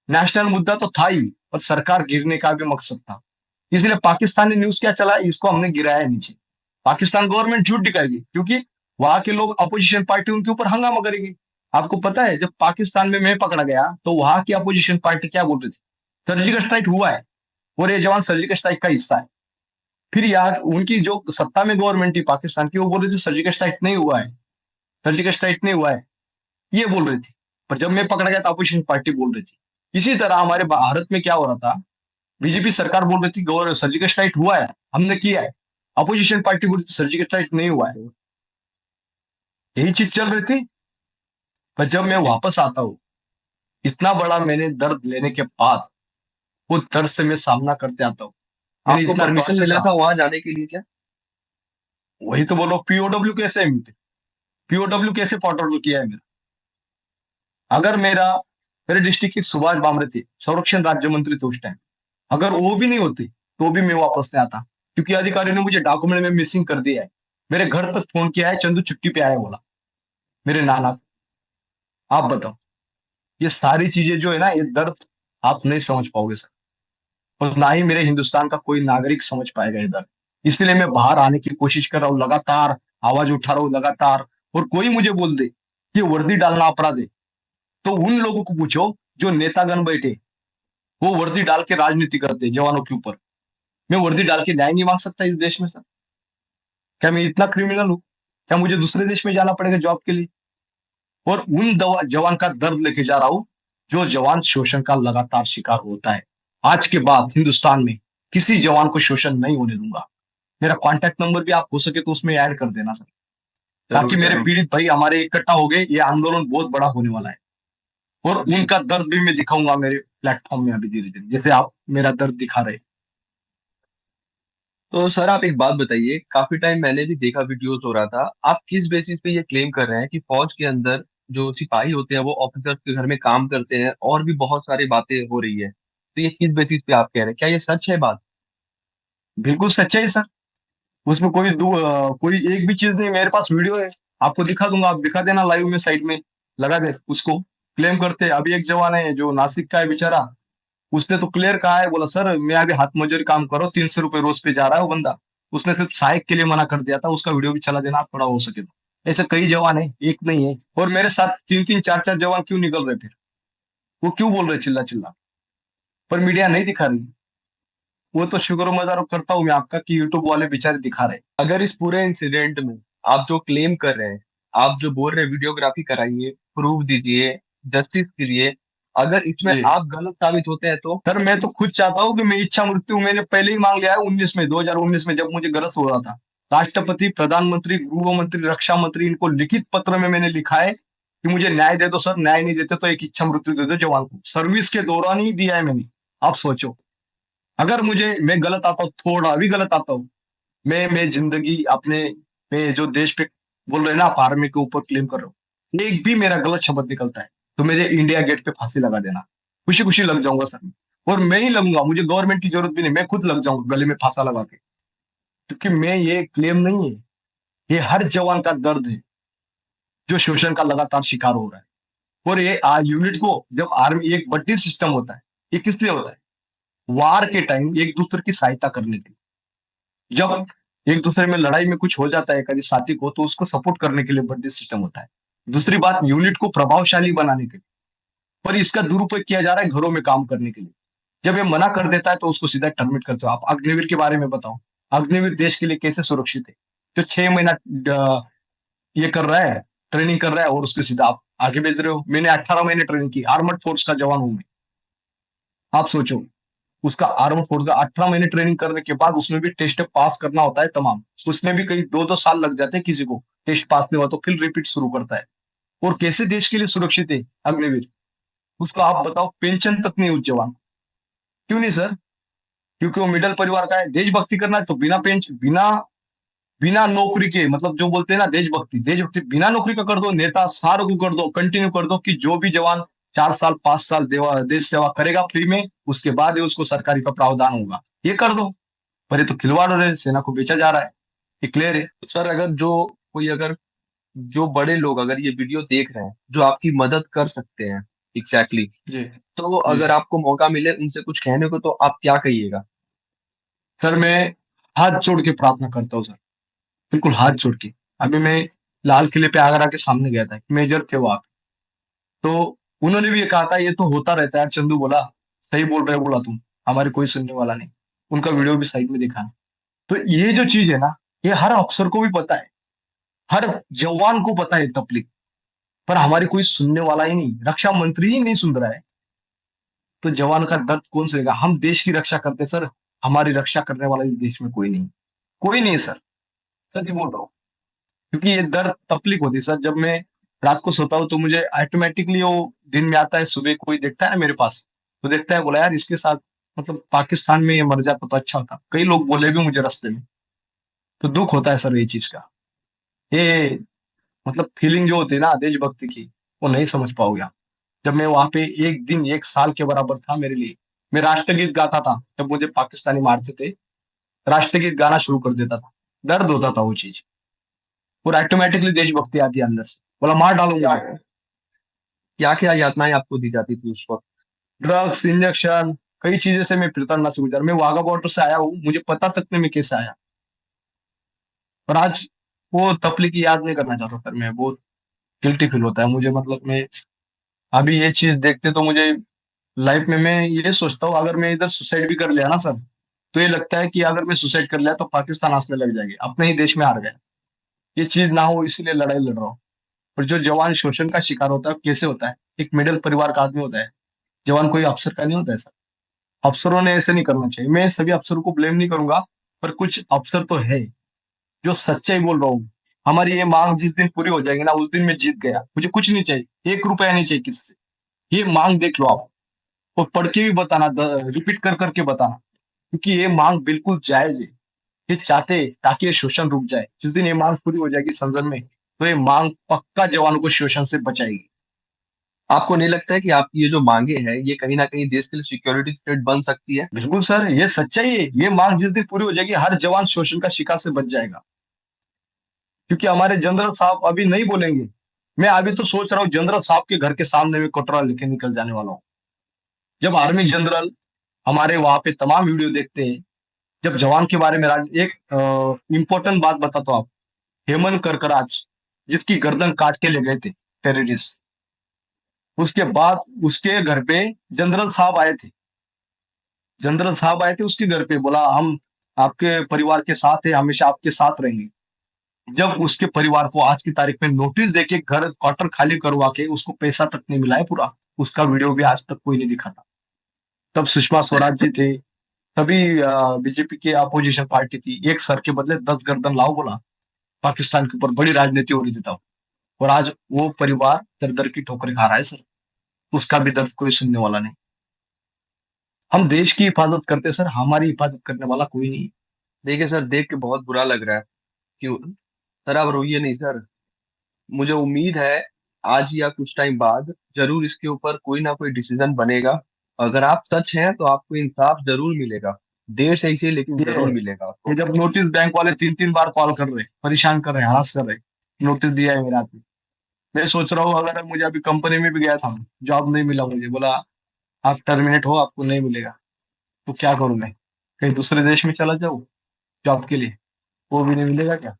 नेशनल मुद्दा तो था ही और सरकार गिरने का भी मकसद था। इसलिए पाकिस्तानी न्यूज क्या चला, इसको हमने गिराया नीचे। पाकिस्तान गवर्नमेंट झूठ दिखाएगी, क्योंकि वहां के लोग अपोजिशन पार्टी उनके ऊपर हंगामा करेगी। आपको पता है, जब पाकिस्तान में मैं पकड़ा गया तो वहां की अपोजिशन पार्टी क्या बोल रही थी, सर्जिकल स्ट्राइक हुआ है और ये जवान सर्जिकल स्ट्राइक का हिस्सा है। फिर यार उनकी जो सत्ता में गवर्नमेंट थी पाकिस्तान की, वो बोल रही थी सर्जिकल स्ट्राइक नहीं हुआ है, सर्जिकल स्ट्राइक नहीं हुआ है, ये बोल रही थी। पर जब मैं पकड़ा गया तो अपोजिशन पार्टी बोल रही थी। इसी तरह हमारे भारत में क्या हो रहा था, बीजेपी सरकार बोल रही थी सर्जिकल स्ट्राइक हुआ है, हमने किया है, अपोजिशन पार्टी बोल रही थी सर्जिकल स्ट्राइक नहीं हुआ है। यही चीज चल रही थी। पर जब मैं वापस आता हूँ, इतना बड़ा मैंने दर्द लेने के बाद, वो दर्द से मैं सामना करते आता हूँ। मैंने आपको इतना परमिशन टॉर्चर मिला सहा, था वहां जाने के लिए क्या? वही तो बोलो, पीओडब्ल्यू कैसे है मिलते, पीओडब्ल्यू कैसे पोर्टल किया है मेरा। अगर मेरे डिस्ट्रिक्ट के सुभाष बामरे थे, संरक्षण राज्य मंत्री थे उस टाइम, अगर वो भी नहीं होते तो भी मैं वापस नहीं आता, क्योंकि अधिकारी ने मुझे डॉक्यूमेंट में मिसिंग कर दिया है। मेरे घर तक फोन किया है, चंदू छुट्टी पे आया बोला, मेरे नाना को। आप बताओ, ये सारी चीजें जो है ना, ये दर्द आप नहीं समझ पाओगे सर, और ना ही मेरे हिंदुस्तान का कोई नागरिक समझ पाएगा ये दर्द। इसलिए मैं बाहर आने की कोशिश कर रहा हूँ लगातार, आवाज उठा रहा हूँ लगातार। और कोई मुझे बोल दे कि वर्दी डालना अपराध है, तो उन लोगों को पूछो जो नेतागण बैठे, वो वर्दी डाल के राजनीति करते हैं जवानों के ऊपर। मैं वर्दी डाल के न्याय नहीं मांग सकता इस देश में सर? क्या मैं इतना क्रिमिनल हूँ? क्या मुझे दूसरे देश में जाना पड़ेगा जॉब के लिए? और उन जवान का दर्द लेके जा रहा हूं, जो जवान शोषण का लगातार शिकार होता है। आज के बाद हिंदुस्तान में किसी जवान को शोषण नहीं होने दूंगा। मेरा कॉन्टैक्ट नंबर भी आप हो सके तो उसमें ऐड कर देना सर, जरूर ताकि मेरे जरूर। पीड़ित भाई हमारे इकट्ठा हो गए, ये आंदोलन बहुत बड़ा होने वाला है। और जी। उनका दर्द भी मैं दिखाऊंगा मेरे प्लेटफॉर्म में अभी धीरे धीरे, जैसे आप मेरा दर्द दिखा रहे। तो सर आप एक बात बताइए, काफी टाइम मैंने भी देखा, वीडियोस हो रहा था, आप किस बेसिस पे ये क्लेम कर रहे हैं कि फौज के अंदर जो सिपाही होते हैं वो ऑफिसर्स के घर में काम करते हैं और भी बहुत सारी बातें हो रही है, तो ये किस बेसिस पे आप कह रहे हैं? क्या ये सच है बात? बिल्कुल सच्चाई है सर, उसमें कोई एक भी चीज नहीं। मेरे पास वीडियो है, आपको दिखा दूंगा, आप दिखा देना लाइव में, साइड में लगा दे उसको। क्लेम करते हैं। अभी एक जवान है जो नासिक का है बेचारा, उसने तो क्लियर कहा है, बोला सर मैं अभी हाथ मजदूरी काम करो, 300 रुपए रोज पे जा रहा है वो बंदा। उसने सिर्फ सहायक के लिए मना कर दिया था, उसका वीडियो भी चला देना आप थोड़ा हो सके तो। ऐसे कई जवान है, एक नहीं है। और मेरे साथ तीन तीन चार चार जवान क्यों निकल रहे फिर? वो क्यों बोल रहे चिल्ला चिल्ला, पर मीडिया नहीं दिखा रही। वो तो शुक्र मजार करता हूँ मैं आपका कि यूट्यूब वाले बेचारे दिखा रहे। अगर इस पूरे इंसिडेंट में आप जो क्लेम कर रहे हैं, आप जो बोल रहे हैं वीडियोग्राफी कराइए, प्रूफ दीजिए, जस्टिस कीजिए, अगर इसमें जी आप गलत साबित होते हैं तो? सर, मैं तो खुद चाहता हूँ कि मैं इच्छा मृत्यु मैंने पहले ही मांग लिया है 2019 में, जब मुझे गरज हो रहा था। राष्ट्रपति, प्रधानमंत्री, गृह मंत्री, रक्षा मंत्री, इनको लिखित पत्र में मैंने लिखा है कि मुझे न्याय दे दो सर, न्याय नहीं देते तो एक इच्छा मृत्यु दे दो जवान को। सर्विस के दौरान ही दिया है मैंने। आप सोचो, अगर मैं गलत आता हूँ, थोड़ा भी गलत आता हूँ, मैं जिंदगी अपने, मैं जो देश पे बोल रहे हैं ना, आप आर्मी के ऊपर क्लेम कर रहे हो, एक भी मेरा गलत शब्द निकलता है तो मेरे इंडिया गेट पे फांसी लगा देना, खुशी खुशी लग जाऊंगा सर मैं। और मैं ही लगूंगा, मुझे गवर्नमेंट की जरूरत भी नहीं, मैं खुद लग जाऊंगा गले में फांसा लगा के। क्योंकि मैं, ये क्लेम नहीं है, ये हर जवान का दर्द है जो शोषण का लगातार शिकार हो रहा है। और ये यूनिट को, जब आर्मी एक बड्डी सिस्टम होता है, ये किस लिए होता है? वार के टाइम एक दूसरे की सहायता करने के लिए। जब एक दूसरे में लड़ाई में कुछ हो जाता है कभी साथी को, तो उसको सपोर्ट करने के लिए बड्डी सिस्टम होता है। दूसरी बात, यूनिट को प्रभावशाली बनाने के लिए। पर इसका दुरुपयोग किया जा रहा है घरों में काम करने के लिए। जब ये मना कर देता है तो उसको सीधा टर्मिनेट करते हो। आप अग्निवीर के बारे में बताओ, अग्निवीर देश के लिए कैसे सुरक्षित है? जो 6 महीना ये कर रहा है, ट्रेनिंग कर रहा है, और उसको सीधा आप आगे भेज रहे हो। मैंने 18 महीने ट्रेनिंग की, आर्मड फोर्स का जवान हूं मैं। आप सोचो, उसका आर्मड फोर्स का 18 महीने ट्रेनिंग करने के बाद उसमें भी टेस्ट पास करना होता है तमाम। उसमें भी कई 2-2 साल लग जाते हैं किसी को, टेस्ट पास नहीं हुआ तो फिर रिपीट शुरू करता है। और कैसे देश के लिए सुरक्षित है अग्निवीर? उसको आप बताओ, पेंशन तक नहीं उस जवान को। क्यों नहीं सर? क्योंकि वो मिडिल परिवार का है। देशभक्ति करना है तो बिना पेंशन, बिना बिना नौकरी के, मतलब जो बोलते हैं ना देशभक्ति, देशभक्ति बिना नौकरी का कर दो, नेता सार को कर दो, कंटिन्यू कर दो कि जो भी जवान 4 साल 5 साल देश सेवा करेगा फ्री में, उसके बाद ही उसको सरकारी का प्रावधान होगा, ये कर दो। पर ये तो खिलवाड़ हो रहे हैं, सेना को बेचा जा रहा है। ये क्लियर है? सर अगर जो बड़े लोग अगर ये वीडियो देख रहे हैं जो आपकी मदद कर सकते हैं, एग्जैक्टली जी तो जी अगर आपको मौका मिले उनसे कुछ कहने को तो आप क्या कहिएगा? सर, मैं हाथ जोड़ के प्रार्थना करता हूँ सर, बिल्कुल हाथ जोड़ के। अभी मैं लाल किले पे आगरा के सामने गया था, मेजर थे वहां पे, तो उन्होंने भी ये कहा था ये तो होता रहता है। चंदू बोला सही बोल रहे हो, बोला तुम, हमारे कोई सुनने वाला नहीं। उनका वीडियो भी साइड में देखा। तो ये जो चीज है ना, ये हर अफसर को भी पता है, हर जवान को पता है तकलीफ, पर हमारी कोई सुनने वाला ही नहीं, रक्षा मंत्री ही नहीं सुन रहा है। तो जवान का दर्द कौन सुनेगा? हम देश की रक्षा करते हैं सर, हमारी रक्षा करने वाला इस देश में कोई नहीं, कोई नहीं है सर, सच बोल रहा हूँ। क्योंकि ये दर्द तकलीफ होती है सर, जब मैं रात को सोता हूँ तो मुझे ऑटोमेटिकली वो दिन में आता है, सुबह कोई देखता है मेरे पास, तो देखता है, बोला यार इसके साथ, मतलब पाकिस्तान में ये मर जाता तो अच्छा होता। कई लोग बोले भी मुझे रास्ते में, तो दुख होता है सर ये चीज का। ये मतलब फीलिंग जो होती है ना देशभक्ति की, वो नहीं समझ पाओगे आप। जब मैं वहां पे एक दिन एक साल के बराबर था मेरे लिए। मैं राष्ट्रगीत गाता था, जब मुझे पाकिस्तानी मारते थे, राष्ट्रगीत गाना शुरू कर देता था। दर्द होता था वो चीज, और ऑटोमेटिकली देशभक्ति आती है अंदर से, बोला मार डालो क्या मुझे। क्या क्या यातनाएं आपको दी जाती थी उस वक्त? ड्रग्स, इंजेक्शन, कई चीजें से मैं फिरता से गुजर। मैं वाघा बॉर्डर से आया हूँ, मुझे पता तक नहीं मैं कैसे आया। और आज वो तफलीकी याद नहीं करना चाहता सर, मैं बहुत गिल्टी फील होता है मुझे। मतलब मैं अभी ये चीज देखते तो मुझे लाइफ में मैं ये सोचता हूँ, अगर मैं इधर सुसाइड भी कर लिया ना सर, तो ये लगता है कि अगर मैं सुसाइड कर लिया तो पाकिस्तान हंसने लग जाएगी, अपने ही देश में हार गए। ये चीज ना हो इसीलिए लड़ाई लड़ रहा हूँ। और जो जवान शोषण का शिकार होता है कैसे होता है? एक मिडिल परिवार का आदमी होता है, जवान कोई अफसर का नहीं होता है सर। अफसरों ने ऐसे नहीं करना चाहिए। मैं सभी अफसरों को ब्लेम नहीं करूंगा, पर कुछ अफसर तो है जो सच्चाई बोल रहा हूँ। हमारी ये मांग जिस दिन पूरी हो जाएगी ना, उस दिन मैं जीत गया, मुझे कुछ नहीं चाहिए, 1 रुपया नहीं चाहिए किससे। ये मांग देख लो आप, और पढ़ के भी बताना, रिपीट कर करके बताना, क्योंकि ये मांग बिल्कुल जायज है। ये चाहते हैं ताकि ये शोषण रुक जाए। जिस दिन ये मांग पूरी हो जाएगी संसद में, तो ये मांग पक्का जवानों को शोषण से बचाएगी। आपको नहीं लगता है कि आपकी ये जो मांगे हैं ये कहीं ना कहीं देश के लिए सिक्योरिटी थ्रेट बन सकती है? बिल्कुल सर, ये सच्चाई है। ये मांग जिस दिन पूरी हो जाएगी, हर जवान शोषण का शिकार से बच जाएगा। क्योंकि हमारे जनरल साहब अभी नहीं बोलेंगे। मैं अभी तो सोच रहा हूँ जनरल साहब के घर के सामने में कटोरा लेके निकल जाने वाला हूँ। जब आर्मी जनरल हमारे वहां पे तमाम वीडियो देखते हैं, जब जवान के बारे में एक इम्पोर्टेंट बात बताता हूँ आप। हेमंत करकराज, जिसकी गर्दन काट के ले गए थे टेररिस्ट, उसके बाद उसके घर पे जनरल साहब आए थे। जनरल साहब आए थे उसके घर पे, बोला हम आपके परिवार के साथ है, हमेशा आपके साथ रहेंगे। जब उसके परिवार को आज की तारीख में नोटिस देके घर क्वार्टर खाली करवा के उसको पैसा तक नहीं मिला है पूरा, उसका वीडियो भी आज तक कोई नहीं दिखाता। तब सुषमा स्वराज जी थे, तभी बीजेपी की अपोजिशन पार्टी थी, एक सर के बदले 10 गर्दन लाओ बोला। पाकिस्तान के ऊपर बड़ी राजनीति हो रही थी तब। और आज वो परिवार दर दर की ठोकरें खा रहा है सर, उसका भी दर्द कोई सुनने वाला नहीं। हम देश की हिफाजत करते सर, हमारी हिफाजत करने वाला कोई नहीं। देखिए सर, देख के बहुत बुरा लग रहा है। क्यों? सर आप रोइए नहीं सर। मुझे उम्मीद है आज या कुछ टाइम बाद जरूर इसके ऊपर कोई ना कोई डिसीजन बनेगा। अगर आप सच हैं तो आपको इंसाफ जरूर मिलेगा। देर से ही सही लेकिन ये जरूर मिलेगा ये आपको। जब नोटिस बैंक वाले 3 3 बार कॉल कर रहे, परेशान कर रहे, हरास कर रहे, नोटिस दिया है मेरा आदमी। मैं सोच रहा हूँ, अगर मुझे अभी कंपनी में भी गया था, जॉब नहीं मिला, मुझे बोला आप टर्मिनेट हो, आपको नहीं मिलेगा। तो क्या करूं मैं? कहीं दूसरे देश में चला जाऊं जॉब के लिए, वो भी नहीं मिलेगा क्या?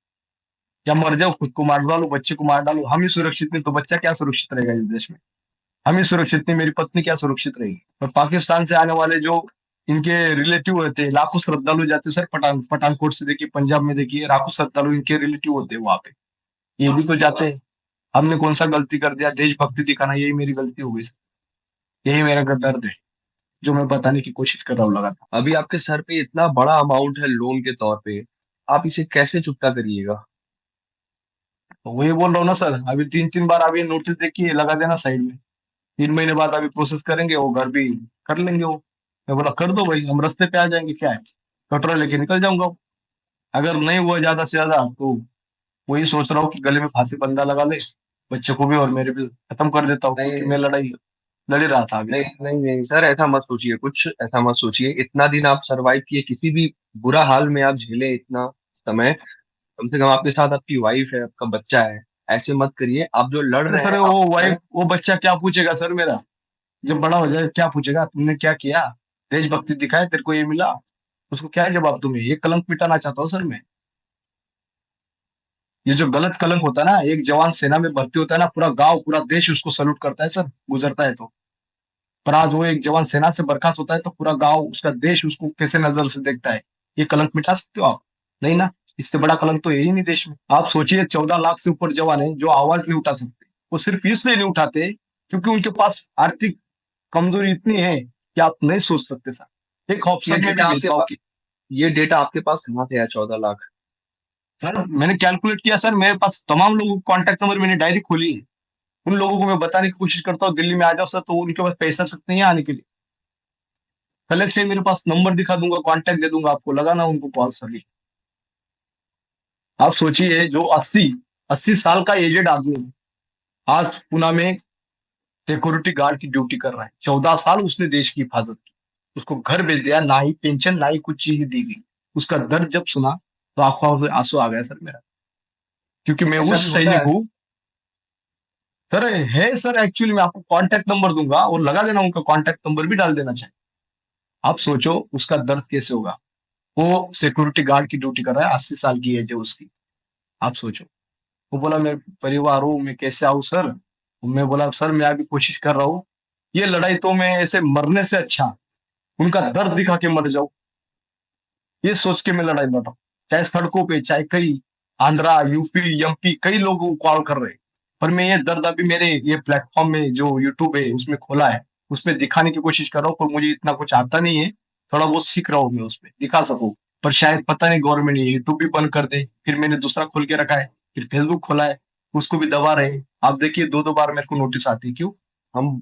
या मर जाओ, खुद को मार डालो, बच्चे को मार डालो? हम ही सुरक्षित नहीं तो बच्चा क्या सुरक्षित रहेगा इस देश में? हम ही सुरक्षित नहीं, मेरी पत्नी क्या सुरक्षित रहेगी? और पाकिस्तान से आने वाले जो इनके रिलेटिव होते हैं, लाखों श्रद्धालु जाते हैं सर। पठानकोट से देखिए, पंजाब में देखिए, लाखों श्रद्धालु इनके रिलेटिव होते हैं वहां पे, ये भी तो जाते हैं। हमने कौन सा गलती कर दिया? देशभक्ति दिखाना, यही मेरी गलती हो गई सर। यही मेरा दर्द है, जो मैं बताने की कोशिश कर रहा हूँ लगातार। अभी आपके सर पे इतना बड़ा अमाउंट है लोन के तौर पे, आप इसे कैसे चुकता करिएगा? तो वही बोल रहा हूँ ना सर, अभी 3 3 बार अभी नोटिस देखिए, लगा देना साइड में। 3 महीने बाद अभी प्रोसेस करेंगे, वो घर भी कर लेंगे वो। मैं बोला कर दो भाई, हम रास्ते पे आ जाएंगे, क्या है, कटोरा लेके निकल जाऊंगा। अगर नहीं हुआ ज्यादा से ज्यादा, तो वही सोच रहा हूँ कि गले में फांसी बंदा लगा ले, बच्चे को भी और मेरे भी खत्म कर देता हूँ, क्योंकि मैं नहीं लड़ाई लड़ ही रहा था अभी नहीं तक। नहीं नहीं सर, ऐसा मत सोचिए, कुछ ऐसा मत सोचिए। इतना दिन आप सरवाइव किए, किसी भी बुरा हाल में आप झेले इतना समय, कम से कम आपके साथ आपकी वाइफ है, आपका बच्चा है। ऐसे मत करिए, आप जो लड़ अरे रहे सर हैं वो आप वाइफ वो बच्चा क्या पूछेगा सर मेरा, जब बड़ा हो जाए क्या पूछेगा तुमने क्या किया, देशभक्ति दिखाए तेरे को ये मिला, उसको क्या जवाब दूंगे, ये कलंक मिटाना चाहता हूँ सर मैं। ये जो गलत कलंक होता है ना, एक जवान सेना में भर्ती होता है ना, पूरा गांव पूरा देश उसको सल्यूट करता है सर, गुजरता है तो। पर आज वो एक जवान सेना से बर्खास्त होता है तो पूरा गांव उसका देश उसको कैसे नजर से देखता है। ये कलंक मिटा सकते हो आप? नहीं ना। इससे बड़ा कलंक तो यही नहीं देश में। आप सोचिए 14 लाख से ऊपर जवान है जो आवाज नहीं उठा सकते। वो सिर्फ इसलिए नहीं उठाते क्योंकि उनके पास आर्थिक कमजोरी इतनी है कि आप नहीं सोच सकते सर, एक ये ऑप्शन में भी डेटा आपके भेदभाव पास की। ये डेटा आपके पास कहाँ से है 14 लाख? सर मैंने कैलकुलेट किया सर, मेरे पास तमाम लोगों के कॉन्टैक्ट नंबर मैंने डायरी खोली है। उन लोगों को मैं बताने की कोशिश करता हूँ दिल्ली में आ जाओ सर, तो उनके पास पैसा तक नहीं है आने के लिए। कलेक्ट से मेरे पास नंबर दिखा दूंगा, कॉन्टैक्ट दे दूंगा आपको, लगाना उनको कॉल सर। आप सोचिए जो 80 80 साल का एजेड आदमी आज पुणे में सिक्योरिटी गार्ड की ड्यूटी कर रहा है, 14 साल उसने देश की हिफाजत की, उसको घर भेज दिया, ना ही पेंशन ना ही कुछ चीज दी गई। उसका दर्द जब सुना तो आंखों में आंसू आ गया सर मेरा, क्योंकि मैं ऐसा उस भी होता सैनिक है? हूँ। सर है सर, एक्चुअली मैं आपको कांटेक्ट नंबर दूंगा और लगा देना, उनका कांटेक्ट नंबर भी डाल देना चाहिए। आप सोचो उसका दर्द कैसे होगा। वो सिक्योरिटी गार्ड की ड्यूटी कर रहा है, 80 साल की एज है उसकी। आप सोचो। वो बोला मैं परिवार हूँ, मैं कैसे आऊँ सर। मैं बोला सर मैं अभी कोशिश कर रहा हूँ, ये लड़ाई तो मैं ऐसे मरने से अच्छा उनका दर्द दिखा के मर जाऊं, ये सोच के मैं लड़ाई लड़ रहा हूँ। चाहे सड़कों पे, चाहे कई आंध्रा यूपी एमपी कई लोग कॉल कर रहे हैं, पर मैं ये दर्द अभी मेरे ये प्लेटफॉर्म में जो यूट्यूब है उसमें खोला है, उसमें दिखाने की कोशिश कर रहा हूँ। पर मुझे इतना कुछ आता नहीं है, थोड़ा बहुत सीख रहा हूँ मैं उसमें दिखा सकूं। पर शायद पता नहीं गवर्नमेंट ये यूट्यूब भी बंद कर दे, फिर मैंने दूसरा खोल के रखा है, फिर फेसबुक खोला है, उसको भी दबा रहे हैं। आप देखिए 2 2 बार मेरे को नोटिस आती है, क्यों? हम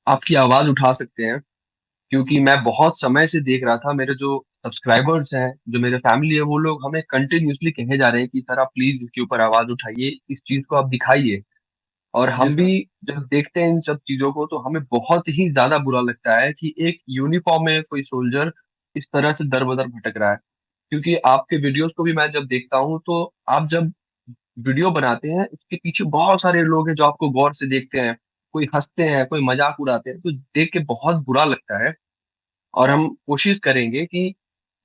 आपकी आवाज उठा सकते हैं, क्योंकि मैं बहुत समय से देख रहा था, मेरे जो सब्सक्राइबर्स हैं, जो मेरे फैमिली है, वो लोग हमें कंटिन्यूअसली कहे जा रहे हैं कि सर आप प्लीज इसके ऊपर आवाज उठाइए, इस चीज को आप दिखाइए। और जी हम सर। भी जब देखते हैं इन सब चीजों को तो हमें बहुत ही ज्यादा बुरा लगता है कि एक यूनिफॉर्म में कोई सोल्जर इस तरह से दर बदर भटक रहा है। क्योंकि आपके वीडियोस को भी मैं जब देखता हूँ तो आप जब वीडियो बनाते हैं उसके पीछे बहुत सारे लोग हैं जो आपको गौर से देखते हैं, कोई हंसते हैं, कोई मजाक उड़ाते हैं, तो देख के बहुत बुरा लगता है। और हम कोशिश करेंगे कि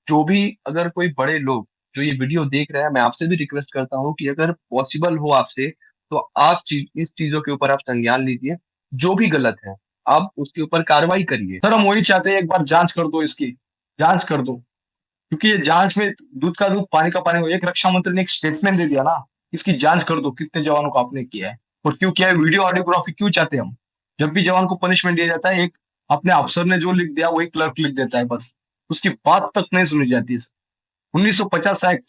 जो भी, अगर कोई बड़े लोग जो ये वीडियो देख रहे हैं, मैं आपसे भी रिक्वेस्ट करता हूँ कि अगर पॉसिबल हो आपसे, तो आप इस चीजों के ऊपर आप संज्ञान लीजिए। जो भी गलत है आप उसके ऊपर कार्रवाई करिए। सर हम वही चाहते हैं, एक बार जांच कर दो इसकी, जांच कर दो। क्योंकि ये जांच में दूध का दूध पानी का पानी हो। एक रक्षा मंत्री ने एक स्टेटमेंट दे दिया ना, इसकी जांच कर दो कितने जवानों को आपने किया है और क्यों किया है। वीडियो ऑडियोग्राफी क्यों चाहते हैं हम? जब भी जवान को पनिशमेंट दिया जाता है, एक अपने अफसर ने जो लिख दिया वही क्लर्क लिख देता है बस, उसकी बात तक नहीं सुनी जाती है। 1950 एक्ट,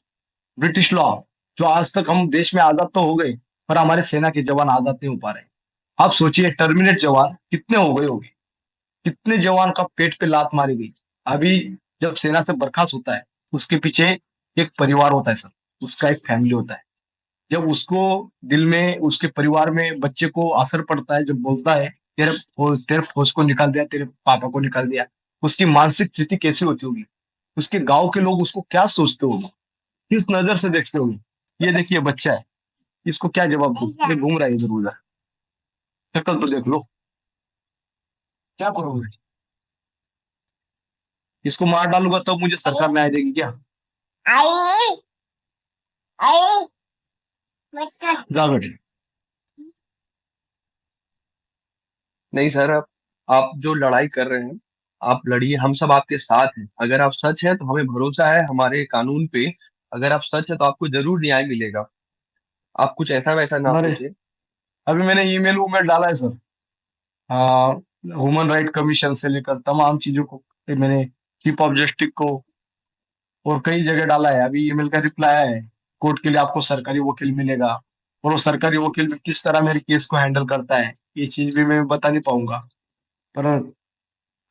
ब्रिटिश लॉ, जो आज तक हम देश में आजाद तो हो गए पर हमारे सेना के जवान आजाद नहीं हो पा रहे। आप सोचिए टर्मिनेट जवान कितने हो गए होंगे, कितने जवान का पेट पे लात मारी गई। अभी जब सेना से बर्खास्त होता है उसके पीछे एक परिवार होता है सर, उसका एक फैमिली होता है। जब उसको दिल में उसके परिवार में बच्चे को असर पड़ता है, जब बोलता है तेरे फौज को निकाल दिया, तेरे पापा को निकाल दिया, उसकी मानसिक स्थिति कैसी होती होगी? उसके गांव के लोग उसको क्या सोचते होंगे, किस नजर से देखते होंगे? ये देखिए बच्चा है, इसको क्या जवाब दो, ये घूम रहा है इधर उधर, शक्ल तो देख लो, क्या करोगे? इसको मार डालूंगा तब मुझे सरकार न्याय देगी क्या? जा बेटे। नहीं सर, आप जो लड़ाई कर रहे हैं आप लड़िए, हम सब आपके साथ हैं। अगर आप सच है तो हमें भरोसा है हमारे कानून पे। अगर आप सच है तो आपको जरूर न्याय मिलेगा। आप कुछ ऐसा वैसा ना अरे सोचे। अभी मैंने ईमेल उमेल डाला है सर, ह्यूमन राइट कमीशन से लेकर तमाम चीजों को मैंने चीफ ऑफ जस्टिस को और कई जगह डाला है। अभी ईमेल का रिप्लाई आया है, कोर्ट के लिए आपको सरकारी वकील मिलेगा, और वो सरकारी वकील भी किस तरह मेरे केस को हैंडल करता है ये चीज भी मैं बता नहीं पाऊंगा। पर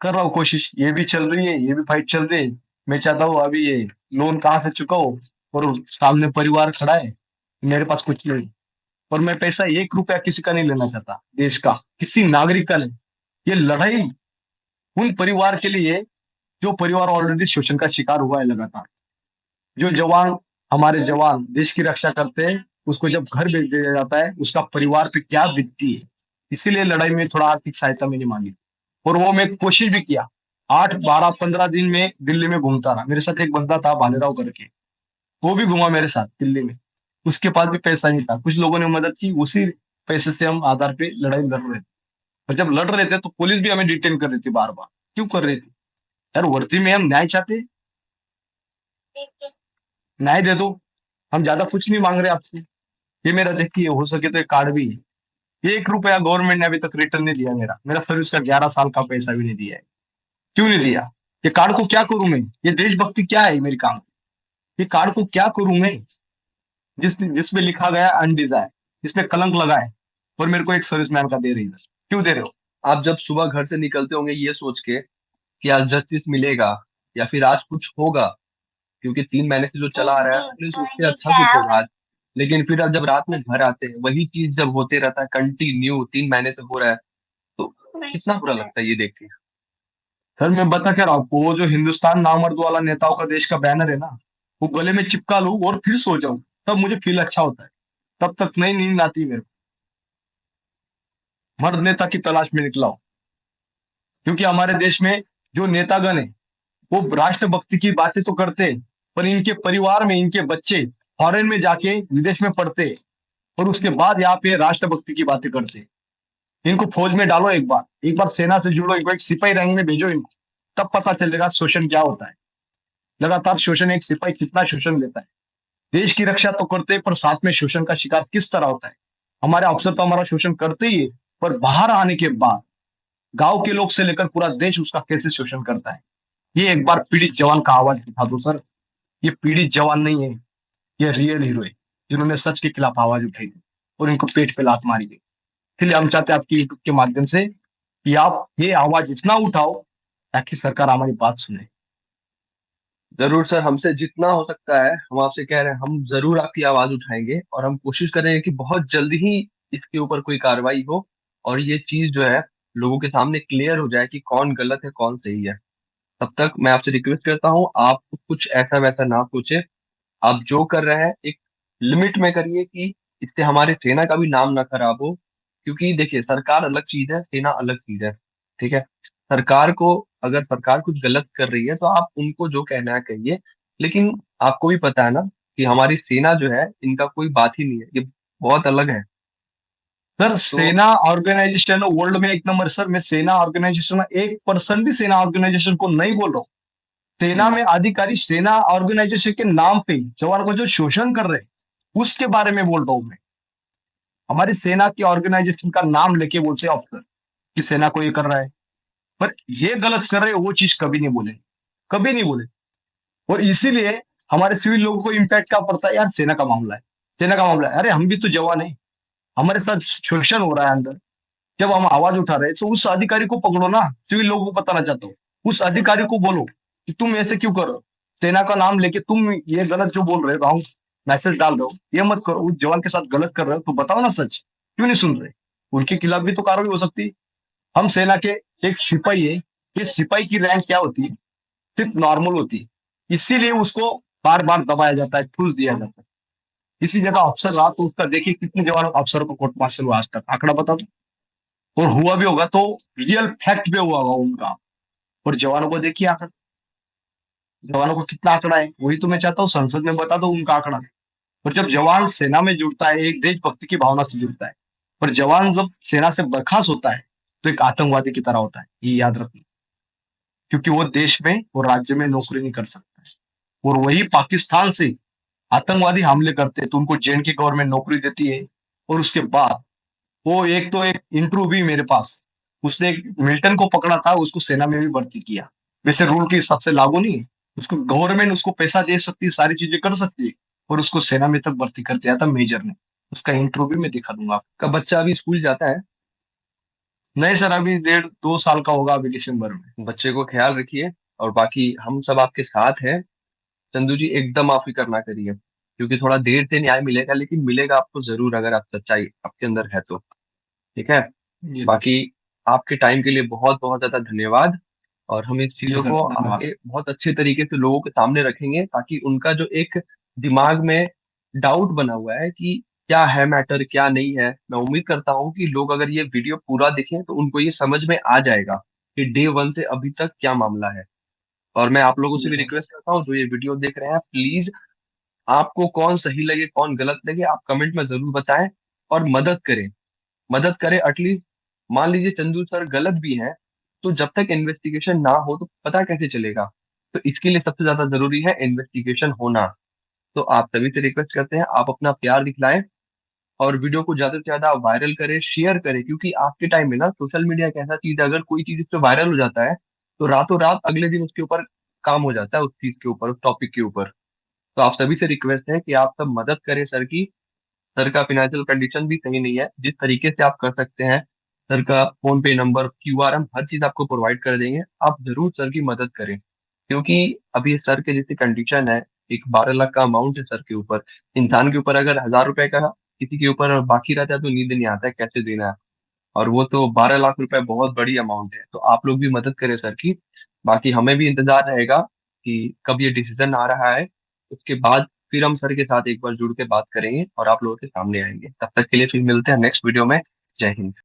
कर रहा हूँ कोशिश, ये भी चल रही है, ये भी फाइट चल रही है। मैं चाहता हूँ अभी ये लोन कहाँ से चुकाऊं, और सामने परिवार खड़ा है, मेरे पास कुछ नहीं। और मैं पैसा 1 रुपया किसी का नहीं लेना चाहता, देश का किसी नागरिक का नहीं। ये लड़ाई उन परिवार के लिए जो परिवार ऑलरेडी शोषण का शिकार हुआ है लगातार, जो जवान हमारे जवान देश की रक्षा करते हैं, उसको जब घर भेज दिया जाता है, उसका परिवार पे क्या बीतती है। इसीलिए लड़ाई में थोड़ा आर्थिक सहायता मैंने मांगी और वो मैं कोशिश भी किया। 8, 12, 15 दिन में दिल्ली में घूमता रहा। मेरे साथ एक बंदा था भालेराव करके, वो भी घुमा मेरे साथ दिल्ली में। उसके पास भी पैसा नहीं था, कुछ लोगों ने मदद की, उसी पैसे से हम आधार पे लड़ाई लड़ रहे थे। और जब लड़ रहे थे तो पुलिस भी हमें डिटेन कर रही थी बार बार। क्यों कर रही थी यार? वर्दी में हम न्याय चाहते, न्याय दे दो। हम ज्यादा कुछ नहीं मांग रहे आपसे। ये मेरा देखिए, हो सके तो एक कार्ड भी है। 1 रुपया गवर्नमेंट ने अभी तक रिटर्न नहीं दिया। मेरा मेरा सर्विस का 11 साल का पैसा भी नहीं दिया है। क्यों नहीं दिया? ये कार्ड को क्या करूं मैं? ये देशभक्ति क्या है मेरे काम? ये कार्ड को क्या करूं मैं, जिसमें लिखा गया अनडिजायर, जिसमें कलंक लगा है, और मेरे को एक सर्विसमैन का दे रही है? क्यों दे रहे हो? आप जब सुबह घर से निकलते होंगे ये सोच के कि आज जस्टिस मिलेगा या फिर आज कुछ होगा, क्योंकि 3 महीने से जो चला आ रहा है अपने सोचते अच्छा कुछ होगा आज। लेकिन फिर अब जब रात में घर आते हैं वही चीज जब होते रहता है, कंटिन्यू 3 महीने से हो रहा है, तो कितना बुरा लगता है ये देख के। सर मैं बता क्या रहा हूँ आपको, वो जो हिंदुस्तान नामर्द वाला नेताओं का देश का बैनर है ना, वो गले में चिपका लूं और फिर सो जाऊं, तब मुझे फील अच्छा होता है। तब तक नई नींद आती है मेरे को। मर्द नेता की तलाश में निकला हूं, क्योंकि हमारे देश में जो नेतागण है वो राष्ट्रभक्ति की बातें तो करते हैं, पर इनके परिवार में इनके बच्चे फॉरेन में जाके विदेश में पढ़ते हैं, और उसके बाद यहाँ पे राष्ट्रभक्ति की बातें करते हैं। इनको फौज में डालो, एक बार सेना से जुड़ो, एक सिपाही रैंक में भेजो इनको, तब पता चलेगा शोषण क्या होता है। लगातार शोषण, एक सिपाही कितना शोषण लेता है। देश की रक्षा तो करते हैं, पर साथ में शोषण का शिकार किस तरह होता है। हमारे अफसर तो हमारा शोषण करते ही है, पर बाहर आने के बाद गांव के लोग से लेकर पूरा देश उसका कैसे शोषण करता है। ये एक बार पीड़ित जवान का आवाज उठा दो सर। ये पीड़ित जवान नहीं है, ये रियल हीरो है, जिन्होंने सच के खिलाफ आवाज उठाई थी और इनको पेट पे लात मारी गई। इसलिए हम चाहते हैं आपकी यूट्यूब के माध्यम से कि आप ये आवाज इतना उठाओ ताकि सरकार हमारी बात सुने। जरूर सर, हमसे जितना हो सकता है हम आपसे कह रहे हैं, हम जरूर आपकी आवाज उठाएंगे और हम कोशिश करेंगे कि बहुत जल्दी ही इसके ऊपर कोई कार्रवाई हो और ये चीज जो है लोगों के सामने क्लियर हो जाए कि कौन गलत है कौन सही है। तब तक मैं आपसे रिक्वेस्ट करता हूँ, आप कुछ ऐसा वैसा ना सोचे। आप जो कर रहे हैं एक लिमिट में करिए कि इससे हमारी सेना का भी नाम ना खराब हो। क्योंकि देखिए, सरकार अलग चीज है, सेना अलग चीज है। ठीक है, सरकार को, अगर सरकार कुछ गलत कर रही है तो आप उनको जो कहना है कहिए, लेकिन आपको भी पता है ना कि हमारी सेना जो है इनका कोई बात ही नहीं है, ये बहुत अलग है। सर तो सेना ऑर्गेनाइजेशन वर्ल्ड में 1 नंबर। सर मैं सेना ऑर्गेनाइजेशन में 1% भी सेना ऑर्गेनाइजेशन को नहीं बोल रहा हूँ। सेना में अधिकारी सेना ऑर्गेनाइजेशन के नाम पे जवान को जो शोषण कर रहे हैं उसके बारे में बोल रहा हूँ मैं। हमारी सेना की ऑर्गेनाइजेशन का नाम लेके बोलते हैं अफसर कि सेना को ये कर रहा है, पर ये गलत कर रहे हैं, वो चीज कभी नहीं बोले, कभी नहीं बोले। और इसीलिए हमारे सिविल लोगों को इम्पैक्ट क्या पड़ता है, यार सेना का मामला है, सेना का मामला है। अरे हम भी तो जवान है, हमारे साथ शोषण हो रहा है अंदर। जब हम आवाज उठा रहे हैं तो उस अधिकारी को पकड़ो ना। सिविल लोगों को बताना चाहता हूँ, उस अधिकारी को बोलो कि तुम ऐसे क्यों कर रहे हो। सेना का नाम लेके तुम ये गलत जो बोल रहे हो, रॉन्ग मैसेज डाल रहे हो, ये मत करो। उस जवान के साथ गलत कर रहे हो तो बताओ ना सच, क्यों नहीं सुन रहे? उनके खिलाफ भी तो कार्रवाई हो सकती है। हम सेना के एक सिपाही है, ये सिपाही की रैंक क्या होती है? सिर्फ नॉर्मल होती है, इसीलिए उसको बार बार दबाया जाता है, ठूस दिया जाता है। इसी जगह अफसर रहा तो उसका देखिए कितने जवान अफसर को कोर्ट मार्शल हुआ आज तक, आंकड़ा बता दो। और हुआ भी होगा तो रियल फैक्ट पे हुआ होगा उनका। और जवानों को देखिए आंकड़ा, जवानों को कितना आंकड़ा है, वही तो मैं चाहता हूँ संसद में बता दो उनका आंकड़ा। और जब जवान सेना में जुड़ता है एक देशभक्ति की भावना से जुड़ता है, पर जवान जब सेना से बर्खास्त होता है तो एक आतंकवादी की तरह होता है, ये याद रखना। क्योंकि वो देश में और राज्य में नौकरी नहीं कर सकता है। और वही पाकिस्तान से आतंकवादी हमले करते हैं तो उनको जेएनके की गवर्नमेंट नौकरी देती है। और उसके बाद वो एक इंटरव्यू भी मेरे पास, उसने एक मिल्टन को पकड़ा था, उसको सेना में भी भर्ती किया। वैसे रूल के हिसाब से लागू नहीं है, उसको गवर्नमेंट उसको पैसा दे सकती है, सारी चीजें कर सकती है, और उसको सेना में तक भर्ती कर दिया था मेजर ने। उसका इंटरव्यू भी मैं दिखा दूंगा आपको। का बच्चा अभी स्कूल जाता है? नहीं सर, अभी 1.5-2 साल का होगा अभी दिसंबर में। बच्चे को ख्याल रखिए और बाकी हम सब आपके साथ हैं। चंदू जी, एकदम आप फिक्र ना करिए, क्योंकि थोड़ा देर से न्याय मिलेगा लेकिन मिलेगा आपको जरूर, अगर आप सच्चाई आपके अंदर है तो। ठीक है, जी सर। बाकी आपके टाइम के लिए बहुत बहुत ज्यादा धन्यवाद। और हम इस ठीक है चीजों सर, को धन्यवाद। आगे बहुत अच्छे तरीके से लोगों के सामने रखेंगे ताकि उनका जो एक दिमाग में डाउट बना हुआ है कि क्या है मैटर, क्या नहीं है। मैं उम्मीद करता हूँ कि लोग अगर ये वीडियो पूरा देखें तो उनको ये समझ में आ जाएगा कि डे वन से अभी तक क्या मामला है। और मैं आप लोगों से भी रिक्वेस्ट करता हूँ जो ये वीडियो देख रहे हैं, प्लीज आपको कौन सही लगे कौन गलत लगे आप कमेंट में जरूर बताएं और मदद करें। मदद करें एटलीस्ट। मान लीजिए चंदू सर गलत भी हैं, तो जब तक इन्वेस्टिगेशन ना हो तो पता कैसे चलेगा। तो इसके लिए सबसे ज्यादा जरूरी है इन्वेस्टिगेशन होना। तो आप सभी से रिक्वेस्ट करते हैं आप अपना प्यार दिखलाएं और वीडियो को ज्यादा से ज्यादा वायरल करें, शेयर करें, क्योंकि आज के टाइम में ना सोशल मीडिया एक ऐसा चीज है, अगर कोई चीज इस पे वायरल हो जाता है तो रातों रात अगले दिन उसके ऊपर काम हो जाता है, उस चीज के ऊपर, उस टॉपिक के ऊपर। तो आप सभी से रिक्वेस्ट है कि आप सब मदद करें सर की। सर का फाइनेंशियल कंडीशन भी सही नहीं है, जिस तरीके से आप कर सकते हैं सर का फोन पे नंबर, क्यूआर, हम हर चीज आपको प्रोवाइड कर देंगे। आप जरूर सर की मदद करें, क्योंकि अभी सर के जैसी कंडीशन है, एक 12 लाख का अमाउंट है सर के ऊपर। इंसान के ऊपर अगर 1,000 रुपए का किसी के ऊपर बाकी रहता है तो नींद नहीं आता है कैसे देना है। और वो तो 12 लाख रुपए बहुत बड़ी अमाउंट है। तो आप लोग भी मदद करें सर की। बाकी हमें भी इंतजार रहेगा कि कब ये डिसीजन आ रहा है, उसके बाद फिर हम सर के साथ एक बार जुड़ के बात करेंगे और आप लोगों के सामने आएंगे। तब तक के लिए फिर मिलते हैं नेक्स्ट वीडियो में। जय हिंद।